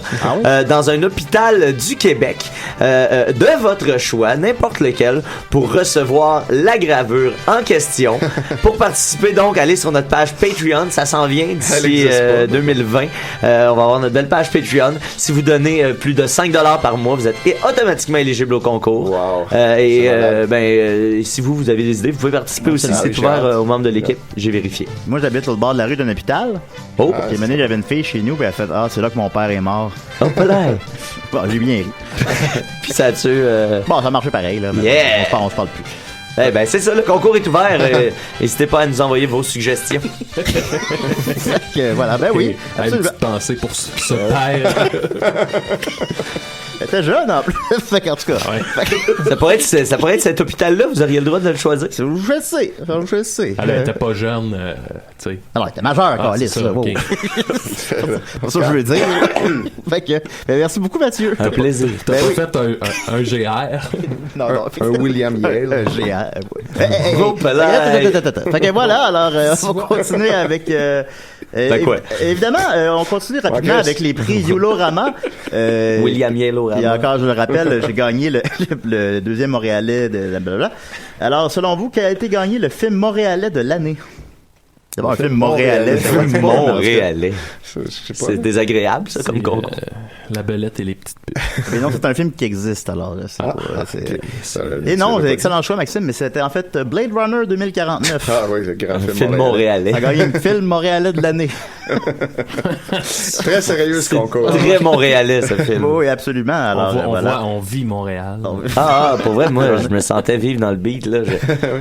C: Dans un hôpital du Québec de votre choix, n'importe lequel, pour recevoir la gravure en question. Pour participer, donc, allez sur notre page Patreon. Ça s'en vient d'ici 2020. On va avoir notre belle page Patreon. Si vous donnez plus de 5$ par mois, vous êtes automatiquement éligible au concours.
E: Wow.
C: Si vous avez des idées, vous pouvez participer aussi. C'est ouvert aux membres de l'équipe. J'ai vérifié.
B: Moi, j'habite au bord de la rue d'un hôpital.
C: Oh!
B: Puis, une année, j'avais une fille chez nous, puis elle a fait c'est là que mon père est mort.
C: Oh, pas l'air!
B: Bon, j'ai bien ri.
C: Puis ça a-tu.
B: Bon, ça marchait pareil, là. Mais
C: Yeah!
B: on se parle plus.
C: Eh ben, c'est ça, le concours est ouvert. N'hésitez pas à nous envoyer vos suggestions.
B: Voilà, ben oui.
D: Une petite pensée pour ce père.
B: Elle était jeune en plus. Fait qu'en tout cas.
C: Ça pourrait être cet hôpital-là, vous auriez le droit de le choisir.
B: Je sais.
D: Elle était pas jeune, tu sais.
B: Alors, elle était majeure, Carlis.
D: C'est ça, ok.
B: C'est ça que je veux dire. Fait que, merci beaucoup, Mathieu.
C: Un plaisir.
D: T'as pas fait un GR?
B: Non,
E: un William Yale.
B: Un GR,
C: Attends.
B: Fait que voilà, alors, on va continuer avec...
C: quoi?
B: Évidemment, on continue rapidement avec les prix Yulorama.
C: William Yellow.
B: Et encore, je le rappelle, j'ai gagné le deuxième Montréalais de la blablabla. Alors, selon vous, quel a été gagné le film Montréalais de l'année? C'est bon, un film Montréalais.
C: Montréalais. C'est désagréable, ça, comme concours.
D: La belette et les petites putes.
B: Mais non, c'est un film qui existe, alors. Là, et non, excellent choix, Maxime, mais c'était en fait Blade Runner 2049.
E: Ah oui, le grand
C: film Montréalais.
B: A gagné le film Montréalais de l'année.
E: Très sérieux, ce concours.
C: Très Montréalais, ce film.
B: Oui, absolument. Alors,
D: on vit Montréal.
C: Pour vrai, moi, je me sentais vivre dans le beat, là.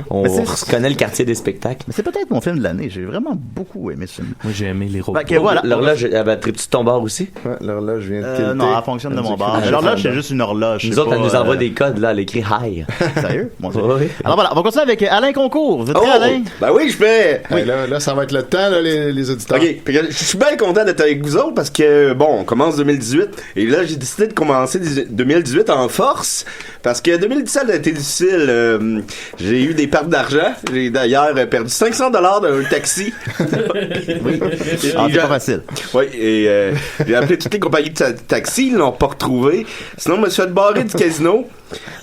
C: On reconnaît le quartier des spectacles.
B: Mais c'est peut-être mon film de l'année. J'ai vraiment beaucoup aimé ce film.
D: Moi, j'ai aimé les robots.
B: Ok, voilà.
C: L'horloge, elle batterie-tu de ton bar aussi?
E: Ouais, l'horloge vient de tilter.
B: Non, elle fonctionne de mon bar. L'horloge, c'est juste une horloge.
C: Nous autres, elle nous envoie des codes, là, elle écrit hi.
B: Sérieux? Bon,
C: oui.
B: Alors voilà, on va continuer avec Alain Concours. Vous êtes prêts, Alain?
F: Ben oui, je fais.
E: Oui. Là, ça va être le temps, là, les auditeurs.
F: OK. Je suis bien content d'être avec vous autres parce que, bon, on commence 2018. Et là, j'ai décidé de commencer 2018 en force parce que 2017 a été difficile. J'ai eu des pertes d'argent. J'ai d'ailleurs perdu $500 d'un taxi.
B: Oui. C'est pas facile.
F: Oui, et j'ai appelé toutes les compagnies de taxi. Ils l'ont pas retrouvé. Sinon, je me suis fait barrer du casino.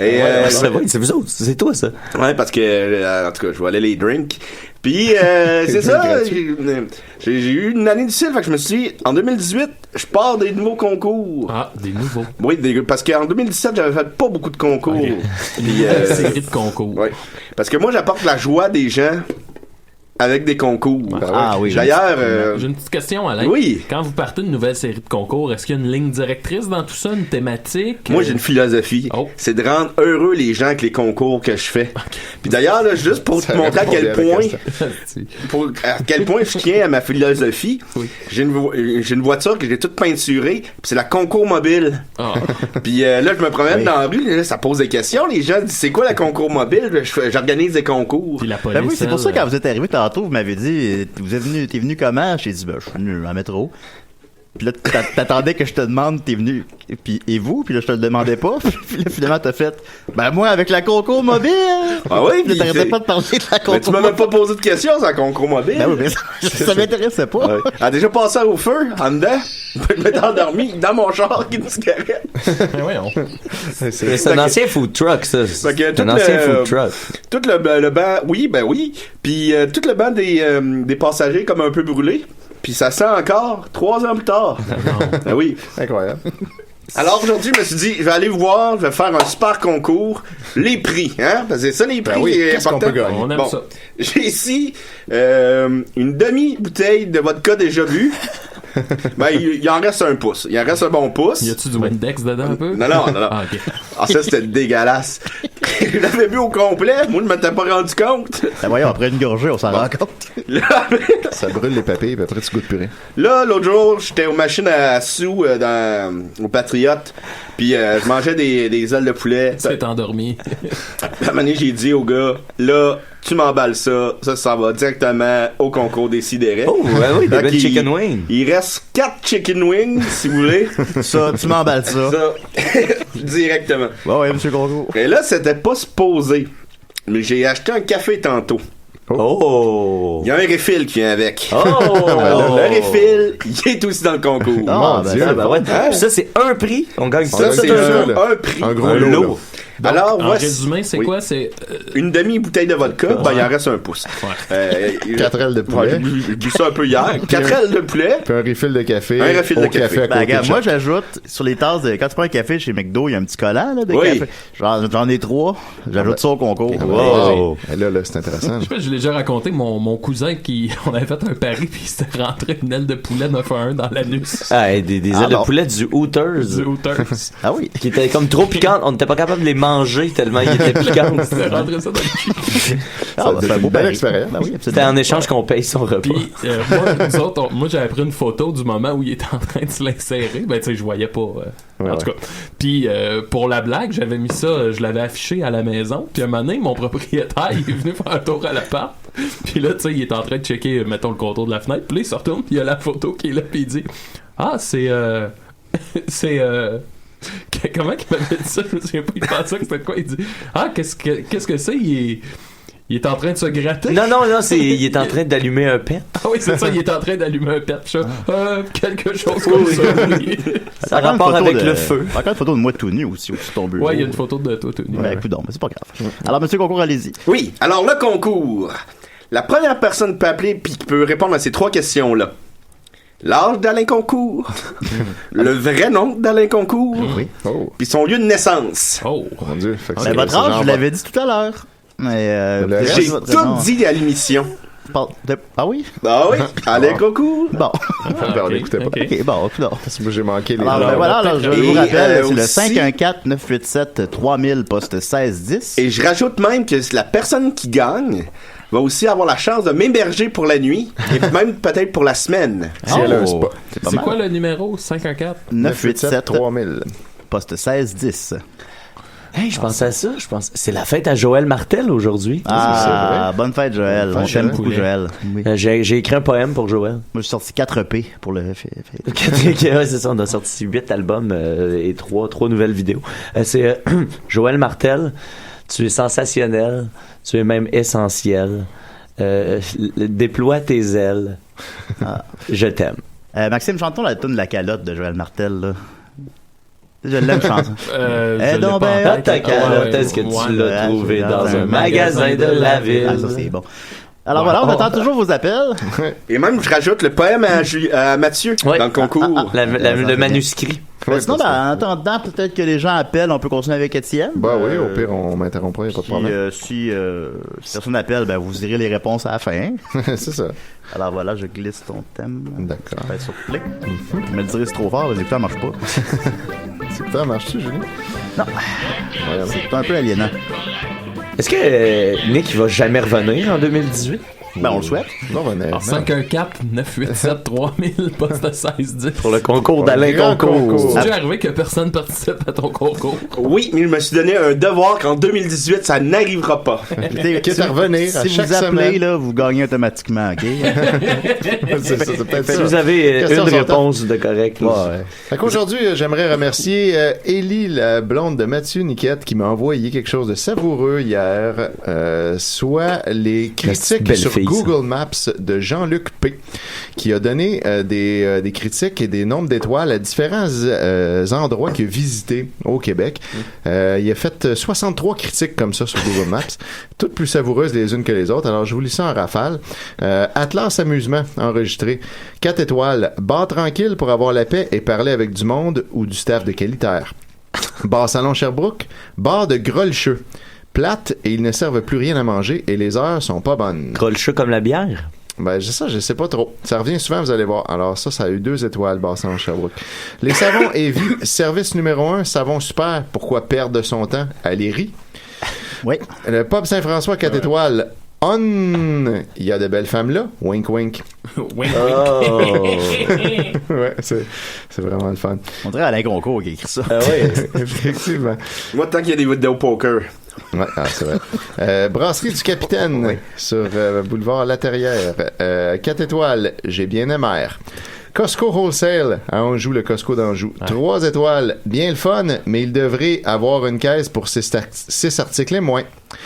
F: Et,
C: c'est vrai, c'est vous autres. C'est toi, ça.
F: Ouais, parce que, en tout cas, je vais aller les drinks. Puis, c'est ça, j'ai eu une année difficile, fait que je me suis dit, en 2018, je pars des nouveaux concours.
D: Ah, des nouveaux.
F: Oui, parce qu'en 2017, j'avais fait pas beaucoup de concours.
D: Okay.
F: Puis,
D: série de concours.
F: Oui, parce que moi, j'apporte la joie des gens avec des concours.
B: Oui.
F: D'ailleurs,
D: j'ai une petite question, Alain.
F: Oui.
D: Quand vous partez d'une nouvelle série de concours, est-ce qu'il y a une ligne directrice dans tout ça, une thématique?
F: Moi, j'ai une philosophie.
D: Oh.
F: C'est de rendre heureux les gens avec les concours que je fais. Okay. Puis d'ailleurs, là, juste pour te montrer à quel point je tiens à ma philosophie, oui. J'ai une voiture que j'ai toute peinturée, puis c'est la concours mobile. Oh. Puis là, je me promène dans la rue, là, ça pose des questions. Les gens disent, c'est quoi la concours mobile? J'organise des concours.
D: Puis la police,
B: oui, c'est pour ça que quand vous êtes arrivé tantôt, vous m'avez dit, t'es venu comment? J'ai dit, je suis venu en métro. Puis là, t'attendais que je te demande, t'es venu, et vous? Puis là, je te le demandais pas. Puis là, finalement, t'as fait, moi, avec la concours mobile!
F: Ah oui?
B: Puis t'arrêtais pas de parler de la concours
F: mobile. Mais tu m'avais pas posé de questions sur la concours mobile.
B: Ben oui, mais ça m'intéressait pas.
F: Ouais. Elle a déjà passé au feu, en dedans. Je m'étais endormi dans mon char qui une cigarette.
C: C'est un ancien food truck, ça. C'est un ancien food truck.
F: Tout le banc, oui. Puis tout le banc des passagers comme un peu brûlé. Puis ça sent encore 3 ans plus tard. Ben oui.
E: Incroyable.
F: Alors aujourd'hui, je me suis dit, je vais aller voir, je vais faire un super concours. Les prix, hein? Parce que c'est ça, les prix.
E: Oui, qu'est-ce qu'on peut gagner?
D: On aime ça.
F: J'ai ici une demi-bouteille de vodka déjà bu. Il en reste un pouce. Il en reste un bon pouce.
D: Y a-tu du Windex dedans un peu?
F: Non.
D: Ah, okay.
F: Ça, c'était dégueulasse. Je l'avais bu au complet. Moi, je m'étais pas rendu compte.
B: Ben voyons, après une gorgée, on s'en rend compte.
E: Ça brûle les papilles, puis après, tu goûtes plus rien.
F: Là, l'autre jour, j'étais aux machines à sous au Patriote, puis je mangeais des ailes de poulet.
D: C'est endormi.
F: À un moment donné, j'ai dit au gars, là, tu m'emballes ça va directement au concours des sidérés.
C: Oh, oui, des belles chicken wings.
F: Il reste 4 chicken wings, si vous voulez.
B: Ça, tu m'emballes ça.
F: Directement.
B: Ouais, monsieur Concours.
F: Et là, c'était pas supposé. Mais j'ai acheté un café tantôt.
C: Oh!
F: Il y a un refill qui vient avec.
C: Oh!
F: Le refill, il est aussi dans le concours.
C: Oh, ouais. Puis ça, c'est un prix. On gagne ça.
F: C'est un prix.
E: Un gros lot.
D: Donc,
F: Alors,
D: en résumé, c'est quoi? C'est
F: une demi-bouteille de vodka, il en reste un pouce.
E: 4 ailes de poulet.
F: J'ai bu ça un peu hier. 4 ailes de poulet.
E: Puis un refill de café.
F: Un refill de
E: au café. à côté
B: Regarde,
E: de
B: moi,
E: chaque.
B: j'ajoute sur les tasses de. Quand tu prends un café chez McDo, il y a un petit collant là, de
F: Oui.
B: café. J'en ai 3. J'ajoute ça au concours.
E: Wow. Là, c'est intéressant.
D: Je sais pas, je l'ai déjà raconté, mon cousin on avait fait un pari puis il s'était rentré une aile de poulet 9 à 1 dans l'anus.
C: Ah, des ailes de poulet du Hooters.
D: Du Hooters.
B: Ah oui.
C: Qui étaient comme trop piquantes. On n'était pas capable de les manger tellement ils étaient piquants.
D: C'était rentré ça dans le cul.
B: C'est un beau
E: belle
B: pari.
E: expérience.
B: Ben oui,
C: C'était en échange qu'on paye son repas.
D: Puis moi j'avais pris une photo du moment où il était en train de se l'insérer. Ben tu sais, je voyais pas. En tout cas. Puis pour la blague, j'avais mis ça, je l'avais affiché à la maison. Puis un moment donné, mon propriétaire, il est venu faire un tour à l'appart. Puis là, tu sais, il est en train de checker, mettons, le contour de la fenêtre. Puis là, il se retourne, puis il y a la photo qui est là, puis il dit ah, c'est comment qu'il m'avait dit ça? Je me souviens pas, il pensait que c'était quoi? Il dit ah, qu'est-ce que c'est? Il est en train de se gratter.
C: Non, il est en train d'allumer un pet.
D: Ah oui, c'est ça, il est en train d'allumer un pet. Quelque chose comme ça. Oui.
C: Ça a rapport avec le feu.
B: Encore une photo de moi tout nu aussi au-dessus de ton bureau.
D: Ouais, il y a une photo de toi tout nu.
B: Ouais, écoute donc, mais c'est pas grave. Alors, monsieur Concours, allez-y.
F: Oui, alors le concours. La première personne peut appeler puis qui peut répondre à ces 3 questions-là. L'âge d'Alain Concours, le vrai nom d'Alain Concours, puis son lieu de naissance.
D: Oh,
E: mon Dieu.
B: Votre âge, je l'avais dit tout à l'heure. Mais
F: j'ai tout dit à l'émission.
B: Ah oui?
F: Ah oui, Alain Concours.
B: Bon.
E: On l'écoutait pas.
B: Ok, bon, non.
E: Parce que moi, j'ai manqué les
B: Alors,
E: noms.
B: voilà, alors, je vous rappelle, c'est le
F: aussi-
B: 514-987-3000, poste 1610.
F: Et je rajoute même que la personne qui gagne va aussi avoir la chance de m'héberger pour la nuit et même peut-être pour la semaine.
E: Si elle a un spa.
B: pas
D: c'est
B: mal.
D: quoi le numéro? 514?
B: 987-3000, poste 1610.
C: Hey, je pensais à ça. C'est la fête à Joël Martel aujourd'hui.
B: Ah, bonne fête, Joël. On t'aime beaucoup,
C: Poulet.
B: Joël. Oui.
C: J'ai écrit un poème pour Joël.
B: Moi, j'ai sorti 4 EP pour le
C: Ouais, c'est ça, on a sorti 8 albums et 3 nouvelles vidéos. C'est Joël Martel, tu es sensationnel, tu es même essentiel. Déploie tes ailes. Je t'aime.
B: Maxime, chantons la tune de la calotte de Joël Martel, là. Je l'aime, chanson.
D: Je
B: donc
D: l'ai
B: ben,
D: pas en
B: hot,
D: tête.
B: ta calotte,
C: est-ce que tu l'as
B: Ouais,
C: trouvé
B: dans
C: dans
B: un
C: un magasin de la ville?
B: Ah, ça, c'est bon. Alors voilà, on attend toujours vos appels.
F: Et même, je rajoute le poème à Mathieu dans le concours.
C: Le manuscrit.
B: Sinon, en attendant, peut-être que les gens appellent, on peut continuer avec Étienne.
E: Bah oui, au pire, on m'interrompra, il n'y a pas de problème.
B: Si personne n'appelle, ben, vous direz les réponses à la fin.
E: C'est ça.
B: Alors voilà, je glisse ton thème.
E: D'accord.
B: Ça va être sur play. Je me le dirais, c'est trop fort, les écouteurs ne marchent pas.
E: C'est que ça marche-tu, Julie?
B: Non. C'est un peu aliénant.
C: Est-ce que Nick il va jamais revenir en 2018?
B: Ben, on le souhaite.
E: Non, ben,
D: 514-987-3000, poste 1610.
C: Pour le concours d'Alain Concours.
D: C'est déjà arrivé que personne participe à ton concours?
F: Oui, mais je me suis donné un devoir qu'en 2018, ça n'arrivera pas.
E: Quitte à revenir à
B: Si
E: chaque
B: vous appelez,
E: semaine.
B: là, vous gagnez automatiquement, OK?
E: C'est ça, c'est peut-être
C: Si
E: ça.
C: vous avez
E: Question
C: une
E: sur
C: réponse de correct.
E: Ouais. Fait qu'aujourd'hui, j'aimerais remercier Élie, la blonde de Mathieu Niquette, qui m'a envoyé quelque chose de savoureux hier, soit les critiques
C: belle
E: sur
C: fille,
E: Google Maps de Jean-Luc P, qui a donné des critiques et des nombres d'étoiles à différents endroits qu'il a visités au Québec. Il a fait 63 critiques comme ça sur Google Maps, toutes plus savoureuses les unes que les autres. Alors, je vous lis ça en rafale. Atlas Amusement, enregistré. 4 étoiles. Bar tranquille pour avoir la paix et parler avec du monde ou du staff de qualitaire. Bar Salon Sherbrooke. Bar de Grolcheux. Plate et ils ne servent plus rien à manger et les heures sont pas bonnes.
C: Grolcheux comme la bière?
E: Ben, je sais pas trop. Ça revient souvent, vous allez voir. Alors, ça a eu 2 étoiles, Bar Salon Sherbrooke. Les savons Evie, service numéro 1, savon super. Pourquoi perdre son temps? Allez, ri.
B: Oui.
E: Le pub Saint-François, 4 étoiles. Il y a de belles femmes là. Wink, wink.
D: Wink,
E: Ouais, c'est vraiment le fun.
B: On dirait Alain Concours qui écrit ça.
E: Effectivement.
F: Moi, tant qu'il y a des vidéos poker.
E: Ouais, c'est vrai. Brasserie du Capitaine sur boulevard Laterrière. 4 étoiles. J'ai bien aimé. Costco Wholesale à Anjou, le Costco d'Anjou. 3 étoiles. Bien le fun, mais il devrait avoir une caisse pour 6 articles et moins.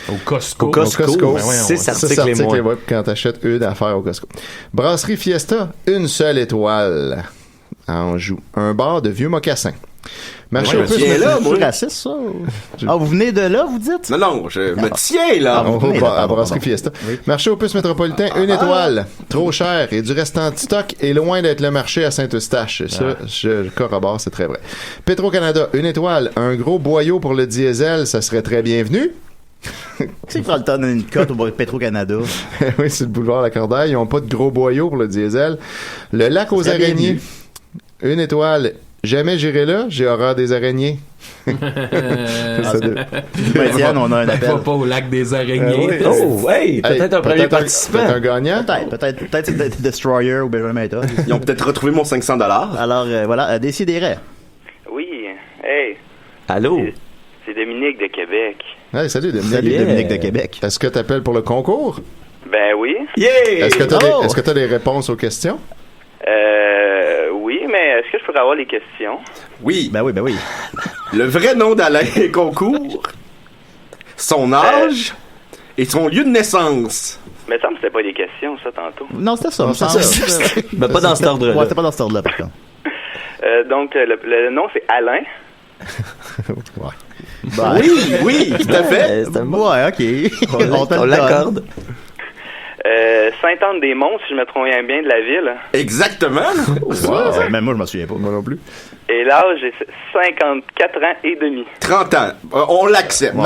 D: Au Costco.
E: Au Costco.
C: Ben 6 articles et moins.
E: Quand t'achètes une affaire au Costco. Brasserie Fiesta, une seule étoile à Anjou. Un bar de vieux mocassins. Marché aux puces.
B: C'est raciste, ça? Ah, vous venez de là, vous dites?
F: Non, je me tiens là.
E: À Brasserie Fiesta. Marché aux puces métropolitain, une étoile. Trop cher et du restant de stock est loin d'être le marché à Saint-Eustache. Ça, je corrobore, c'est très vrai. Petro-Canada, une étoile. Un gros boyau pour le diesel, ça serait très bienvenu.
B: Qui prend le temps de donner une cote au Petro-Canada?
E: Oui, c'est le boulevard La Cordaille. Ils n'ont pas de gros boyaux pour le diesel. Le lac aux araignées, une étoile. Jamais j'irai là, j'ai horreur des araignées.
B: Étienne, on a un appel.
D: Pas au lac des araignées.
C: Oh, hey, peut-être un premier participant.
E: Peut-être un gagnant.
B: Peut-être c'est Destroyer ou Benjamin Maita.
F: Ils ont peut-être retrouvé mon 500$.
B: Alors, voilà, décidérez.
H: Oui, hey.
C: Allô?
H: C'est Dominique de Québec.
E: Hey, salut Dominique.
B: Salut Dominique de Québec.
E: Est-ce que tu appelles pour le concours?
H: Ben oui.
C: Yeah!
E: Est-ce que tu as des réponses aux questions?
H: Oui, mais est-ce que je pourrais avoir les questions?
F: Oui.
B: Ben oui.
F: Le vrai nom d'Alain Concours, son âge et son lieu de naissance.
H: Mais ça me c'était pas des questions, ça, tantôt.
B: Non, c'était ça.
C: Mais pas dans cet ordre-là.
B: Ouais, c'était pas dans cet ordre-là, par contre.
H: Donc, le nom, c'est Alain.
B: Ben,
F: oui, tout à fait.
B: Ouais, OK.
C: On l'accorde.
H: Sainte-Anne-des-Monts, si je me trompe bien de la ville.
F: Exactement.
B: Ouais, même moi, je m'en souviens pas.
E: Moi non plus.
H: Et l'âge, j'ai 54 ans et demi.
F: 30 ans. On l'accepte.
B: Non,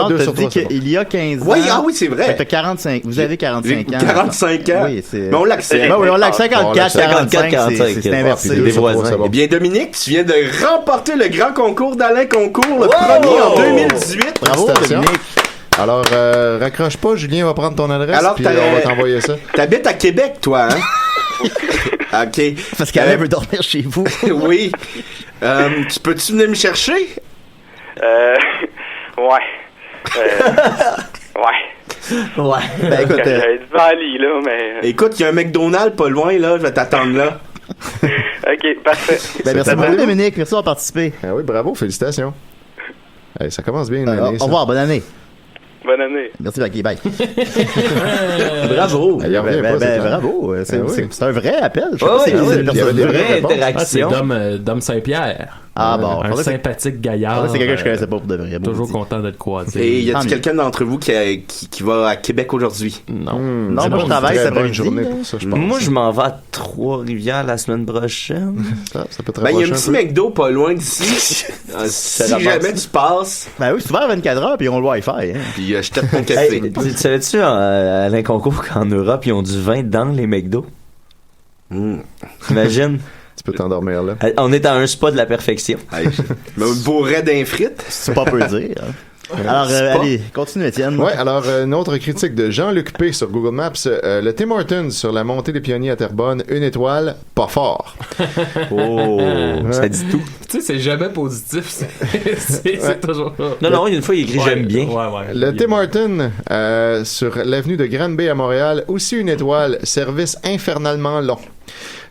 B: t'as dit qu'il y a 15 ans.
F: Oui, oui, c'est vrai.
B: T'as 45. Vous avez 45 ans.
F: 45 ans.
B: Oui, c'est...
F: Mais on l'accepte.
B: Ben oui, on l'accepte. 54, 45, c'est inversé.
C: Des voisins.
F: Eh bien, Dominique, tu viens de remporter le grand concours d'Alain Concours, le premier en 2018.
B: Bravo, Dominique.
E: Alors, raccroche pas, Julien va prendre ton adresse,
F: alors,
E: puis on va t'envoyer ça.
F: T'habites à Québec, toi, hein? OK.
B: Parce qu'Alain veut dormir chez vous.
F: Oui. Tu peux-tu venir me chercher?
H: Ouais. Ouais.
B: Ben écoute...
H: J'avais du Valley, là, mais...
F: Écoute, il y a un McDonald's pas loin, là. Je vais t'attendre là.
H: OK, parfait.
B: Ben merci beaucoup, Dominique. Merci d'avoir participé.
E: Ah oui, bravo, félicitations. Hey, ça commence bien une année,
B: au revoir, bonne année.
H: Bonne année.
B: Merci, bye.
C: Bravo.
B: Bravo. C'est un vrai appel. Je
C: Il y avait
B: des
C: vraies
D: C'est
C: interactions.
D: Dom Saint-Pierre.
B: Ah bon.
D: Un sympathique gaillard.
B: C'est quelqu'un que je connaissais pas pour de vrai.
D: Toujours content d'être croisé.
F: Et y a-t-il quelqu'un d'entre vous qui va à Québec aujourd'hui?
D: Non.
B: Non, moi je travaille cet après-midi.
C: Moi, je m'en vais à Trois-Rivières la semaine prochaine.
E: Ça peut être
F: Ben, il y a un petit McDo pas loin d'ici. Si jamais tu passes.
B: Ben oui, c'est ouvert 24 heures puis ils ont le Wi-Fi.
F: Puis je te ton café.
C: Hey, tu savais-tu, Alain Concours, qu'en Europe, ils ont du vin dans les McDo? Imagine.
E: Tu peux t'endormir là.
C: On est à un spa de la perfection.
F: Me bourrais d'un frites.
B: C'est pas peu dire. Alors, allez, continue, Étienne.
E: Ouais, alors, une autre critique de Jean-Luc P. sur Google Maps. Le Tim Hortons sur la montée des Pionniers à Terrebonne, une étoile, pas fort.
C: Ça dit tout.
D: Tu sais, c'est jamais positif. C'est toujours...
C: Non, une fois, il écrit j'aime bien.
E: Le Tim Hortons sur l'avenue de Grande-Bay à Montréal, aussi une étoile, service infernalement long.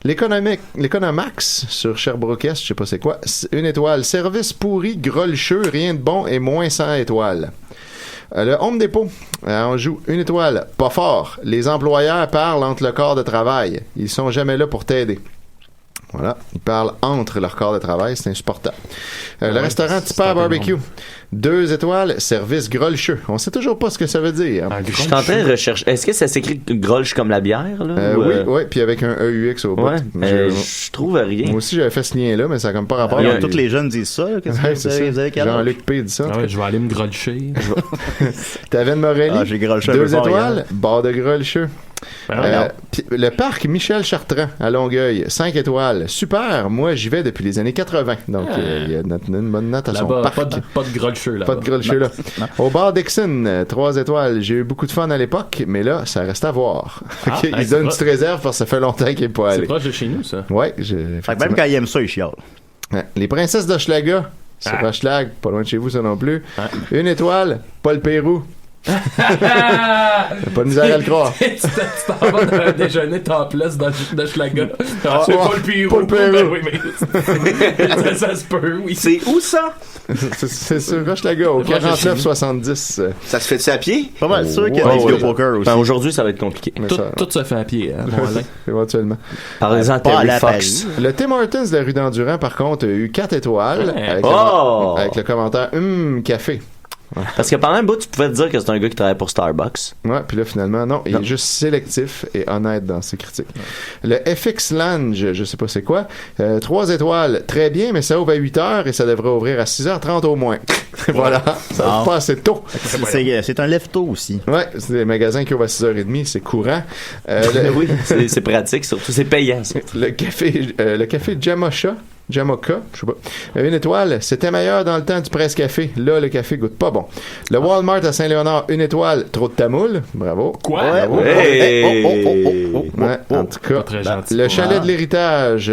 E: L'Economax sur Sherbrooke-Est, je sais pas c'est quoi, une étoile, service pourri, grolcheux, rien de bon et moins 100 étoiles. Le Home Depot, on joue une étoile, pas fort. Les employeurs parlent entre le corps de travail. Ils sont jamais là pour t'aider. Voilà, ils parlent entre leur corps de travail, c'est insupportable. Le restaurant Tipper Barbecue, 2 étoiles, service grolcheux. On sait toujours pas ce que ça veut dire.
C: Je suis en train de rechercher. Est-ce que ça s'écrit grolche comme la bière, là?
E: Oui, puis avec un EUX au bout.
C: Ouais, je trouve rien.
E: Moi aussi, j'avais fait ce lien-là, mais ça n'a comme pas rapport.
B: Tous les jeunes disent ça. Qu'est-ce que vous avez quel âge?
E: Jean-Luc P. dit ça.
D: Ah ouais, je vais aller me grolcher.
E: Taverne Morelli,
B: j'ai grolché
E: 2
B: un peu fort,
E: étoiles, bar de grolcheux. Puis le parc Michel Chartrand à Longueuil, 5 étoiles. Super, moi j'y vais depuis les années 80. Donc il y a une bonne note à son
D: Là-bas,
E: parc.
D: pas de grolcheux là.
E: Pas de grolcheux là. Au bar Dixon, 3 étoiles. J'ai eu beaucoup de fun à l'époque, mais là, ça reste à voir. Il donne une petite réserve parce que ça fait longtemps qu'il n'est pas allé.
D: C'est proche de chez nous, ça.
E: Ouais,
B: même quand il aime ça, il chiale.
E: Ouais. Les princesses d'Hochelaga, c'est Hochelag, pas loin de chez vous, ça non plus. 1 étoile, Paul Pérou. Pas de misère à le croire.
D: Tu t'en vas dans un déjeuner topless d'Hochelaga. C'est pas le Pérou.
E: Pas le Pérou.
D: Ben oui, mais ça se peut, oui.
F: C'est où ça?
E: C'est sur Hochelaga, au 49-70.
F: Ça se fait-tu à pied?
B: Pas mal sûr qu'il y a des vidéopoker aussi.
C: Ben, aujourd'hui, ça va être compliqué.
D: Tout se fait à pied, hein, mon Alain.
E: Éventuellement.
C: Par exemple, Terry Fox.
E: Le Tim Hortons de la rue d'Endurant, par contre, a eu 4 étoiles. Avec le commentaire café. Ouais.
C: Parce que pendant un bout, tu pouvais te dire que c'est un gars qui travaille pour Starbucks.
E: Ouais, puis là, finalement, non. Il est juste sélectif et honnête dans ses critiques. Le FX Lounge, je sais pas c'est quoi. 3 étoiles, très bien, mais ça ouvre à 8h et ça devrait ouvrir à 6h30 au moins. Voilà. Ça ouvre pas assez tôt.
B: C'est un lève-tôt aussi.
E: Ouais, c'est des magasins qui ouvrent à 6h30, c'est courant.
C: Oui, c'est pratique, surtout. C'est payant, surtout.
E: Le café Jamoka, je sais pas. 1 étoile, c'était meilleur dans le temps du presse-café. Là, le café goûte pas bon. Le Walmart à Saint-Léonard, 1 étoile, trop de tamoul. Bravo.
D: Quoi?
E: Bravo. En tout cas, le chalet de l'héritage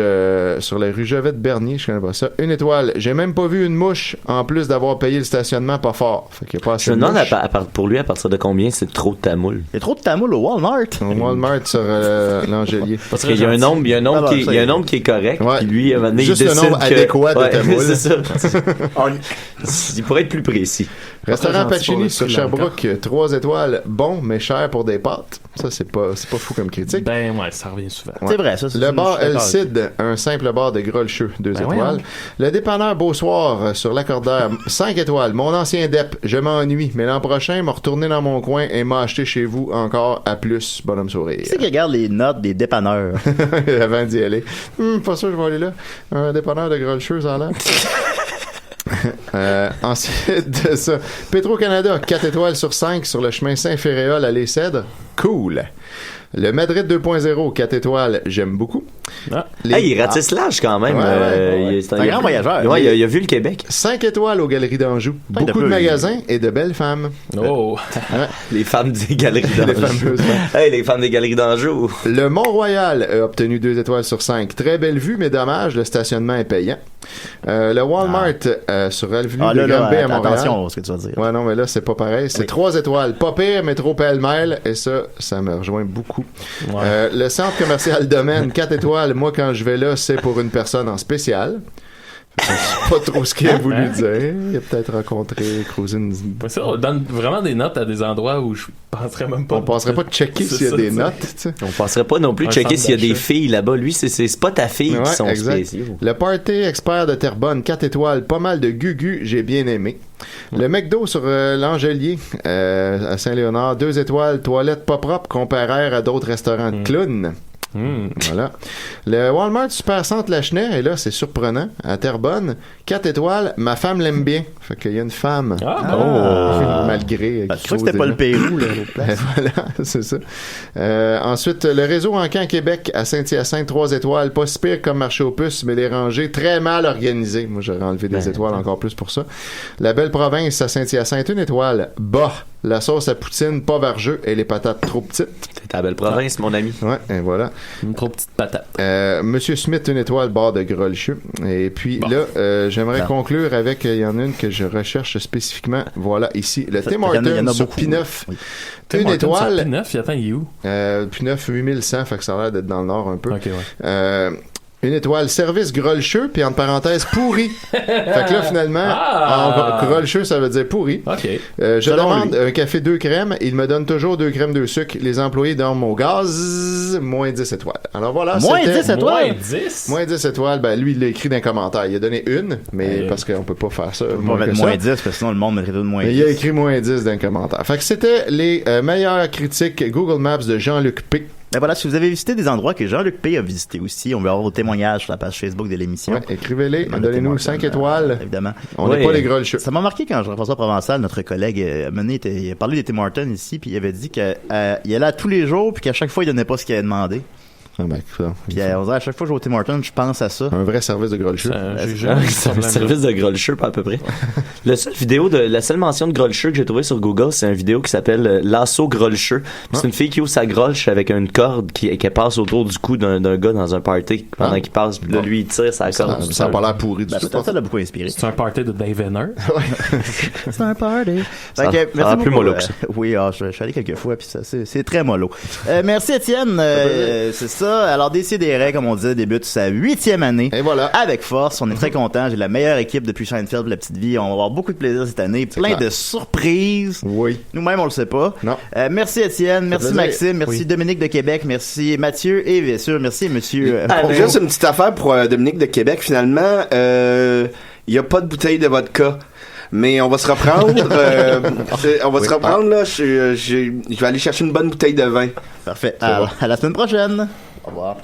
E: sur la rue Jovette-Bernier, je connais pas ça. 1 étoile, j'ai même pas vu une mouche en plus d'avoir payé le stationnement pas fort. Fait qu'il y a pas assez
C: Je me
E: de
C: demande
E: mouches.
C: pour lui à partir de combien c'est trop de tamoul.
B: Il y a trop de tamoul au Walmart.
E: Au Walmart sur l'Angelier.
C: Parce qu'il y a un nombre, qui est correct. Puis lui, à un moment donné,
E: juste le nombre adéquat de tamoul.
C: C'est ça. Il pourrait être plus précis.
E: Restaurant Pacini sur Sherbrooke, 3 étoiles, bon mais cher pour des pâtes. Ça, c'est pas fou comme critique.
D: Ben ouais, ça revient souvent.
E: Ouais.
B: C'est vrai, ça.
E: Le bar El Cid, un simple bar de Grolcheux, 2 étoiles. Le dépanneur Beausoir sur l'Accordaire, 5 étoiles. Mon ancien DEP, je m'ennuie, mais l'an prochain, m'a retourné dans mon coin et m'a acheté chez vous encore à plus, bonhomme sourire.
B: Qui c'est qui regarde les notes des dépanneurs?
E: Avant d'y aller. Pas sûr, je vais aller là. Un dépanneur de Grolcheux, ça a l'air. Ensuite de ça, Petro-Canada, 4 étoiles sur 5 sur le chemin Saint-Féréol à Les Cèdres. Cool. Le Madrid 2.0, 4 étoiles, j'aime beaucoup.
C: Il ratisse large quand même.
B: C'est un grand voyageur.
C: Ouais, il a vu le Québec.
E: 5 étoiles aux Galeries d'Anjou. Beaucoup de magasins et de belles femmes.
D: Oh!
C: Les femmes des Galeries d'Anjou. Les femmes des Galeries d'Anjou.
E: Le Mont-Royal a obtenu 2 étoiles sur 5. Très belle vue, mais dommage, le stationnement est payant. Le Walmart sur Avenue de Granby à Montréal.
B: Attention à ce que tu vas dire.
E: Ouais, non, mais là, c'est pas pareil. C'est 3 étoiles. Pas pire, mais trop pêle-mêle. Et ça me rejoint beaucoup.
D: Ouais.
E: Le centre commercial Domaine, 4 étoiles. Moi, quand je vais là, c'est pour une personne en spécial. Je sais pas trop ce qu'il a voulu dire. Il a peut-être rencontré, cruisé une...
D: Ça, on donne vraiment des notes à des endroits où je penserais même pas.
E: On penserait pas de checker s'il y a des notes, tu sais.
C: On penserait pas non plus de checker s'il y a des filles là-bas. Lui, c'est pas ta fille qui sont spéciaux.
E: Le Party Expert de Terrebonne, 4 étoiles, pas mal de gugu, j'ai bien aimé. Le McDo sur l'Angelier à Saint-Léonard, 2 étoiles, toilette pas propre comparée à d'autres restaurants de clowns. Voilà. Le Walmart Super Centre Lachenay, et là, c'est surprenant, à Terrebonne, 4 étoiles, ma femme l'aime bien. Fait qu'il y a une femme. Malgré.
B: Je crois que c'était pas le Pérou, là.
E: Voilà, c'est ça. Ensuite, le réseau Encan Québec à Saint-Hyacinthe, 3 étoiles, pas si pire comme marché aux puces, mais les rangées très mal organisées. Moi, j'aurais enlevé des étoiles encore plus pour ça. La belle province à Saint-Hyacinthe, 1 étoile, bas. La sauce à poutine, pas vergeux, et les patates trop petites.
C: C'est ta belle province, mon ami.
E: Ouais, et voilà.
D: Une trop petite patate.
E: Monsieur Smith, 1 étoile, bar de Grolcheux. Et puis là, j'aimerais conclure avec, il y en a une que je recherche spécifiquement. Voilà, ici, le Tim Hortons sur P9. Oui. 1 étoile.
D: P9, attends, il est où?
E: P9, 8100, fait que ça a l'air d'être dans le nord un peu.
D: Ok, ouais.
E: 1 étoile, service Grolcheux, puis entre parenthèses, pourri. Fait que là, finalement, Grolcheux, ça veut dire pourri.
D: OK.
E: Je demande un café 2 crèmes, il me donne toujours 2 crèmes 2 sucre. Les employés dorment au gaz, moins 10 étoiles. Alors voilà,
B: moins 10 étoiles?
D: Moins 10?
E: Moins 10 étoiles, ben lui, il l'a écrit dans les commentaires. Il a donné 1, mais parce qu'on peut pas faire ça.
B: On peut mettre moins 10, parce que sinon le monde mettrait tout de moins 10.
E: Il a écrit moins 10 dans les commentaires. Fait que c'était les meilleures critiques Google Maps de Jean-Luc P.
B: Ben voilà, si vous avez visité des endroits que Jean-Luc P a visité aussi, on veut avoir vos témoignages sur la page Facebook de l'émission.
E: Ouais, écrivez-les, donnez-nous 5 étoiles.
B: Évidemment.
E: On n'est pas les grolcheux.
B: Ça m'a marqué quand Jean-François Provençal, notre collègue, il a parlé des Tim Hortons ici, puis il avait dit qu'il allait à tous les jours, puis qu'à chaque fois, il donnait pas ce qu'il avait demandé.
E: Ah ben, ça.
B: Puis on dirait à chaque fois que je vais au Tim Hortons, je pense à ça.
E: Un vrai service de grolcheux.
C: Un service de grolcheux, pas à peu près. La seule mention de grolcheux que j'ai trouvé sur Google, c'est une vidéo qui s'appelle Lasso grolcheux. C'est une fille qui ouvre sa grolche avec une corde qui passe autour du cou d'un gars dans un party pendant qu'il passe. Puis là, lui, il tire sa corde.
E: Ça a pas l'air pourri du tout.
B: Ça l'a beaucoup inspiré.
D: C'est un party de Dave Venner.
B: C'est un party.
C: Ça
B: merci
C: plus
B: beaucoup.
C: mollo que ça.
B: Oui, je suis allé quelques fois, puis ça, c'est très mollo. Merci Étienne. C'est ça. Alors, Décideret, comme on disait, débute sa 8e année.
E: Et voilà.
B: Avec force. On est très contents. J'ai la meilleure équipe depuis Seinfeld pour la petite vie. On va avoir beaucoup de plaisir cette année. Plein de surprises.
E: Oui.
B: Nous-mêmes, on le sait pas.
E: Non.
B: Merci Étienne. Merci
E: plaisir.
B: Maxime. Merci Dominique de Québec. Merci Mathieu. Et bien sûr, merci Monsieur.
F: Juste une petite affaire pour Dominique de Québec. Finalement, il n'y a pas de bouteille de vodka. Mais on va se reprendre. Se reprendre, là. Je vais aller chercher une bonne bouteille de vin.
B: Parfait. À la semaine prochaine. Au revoir.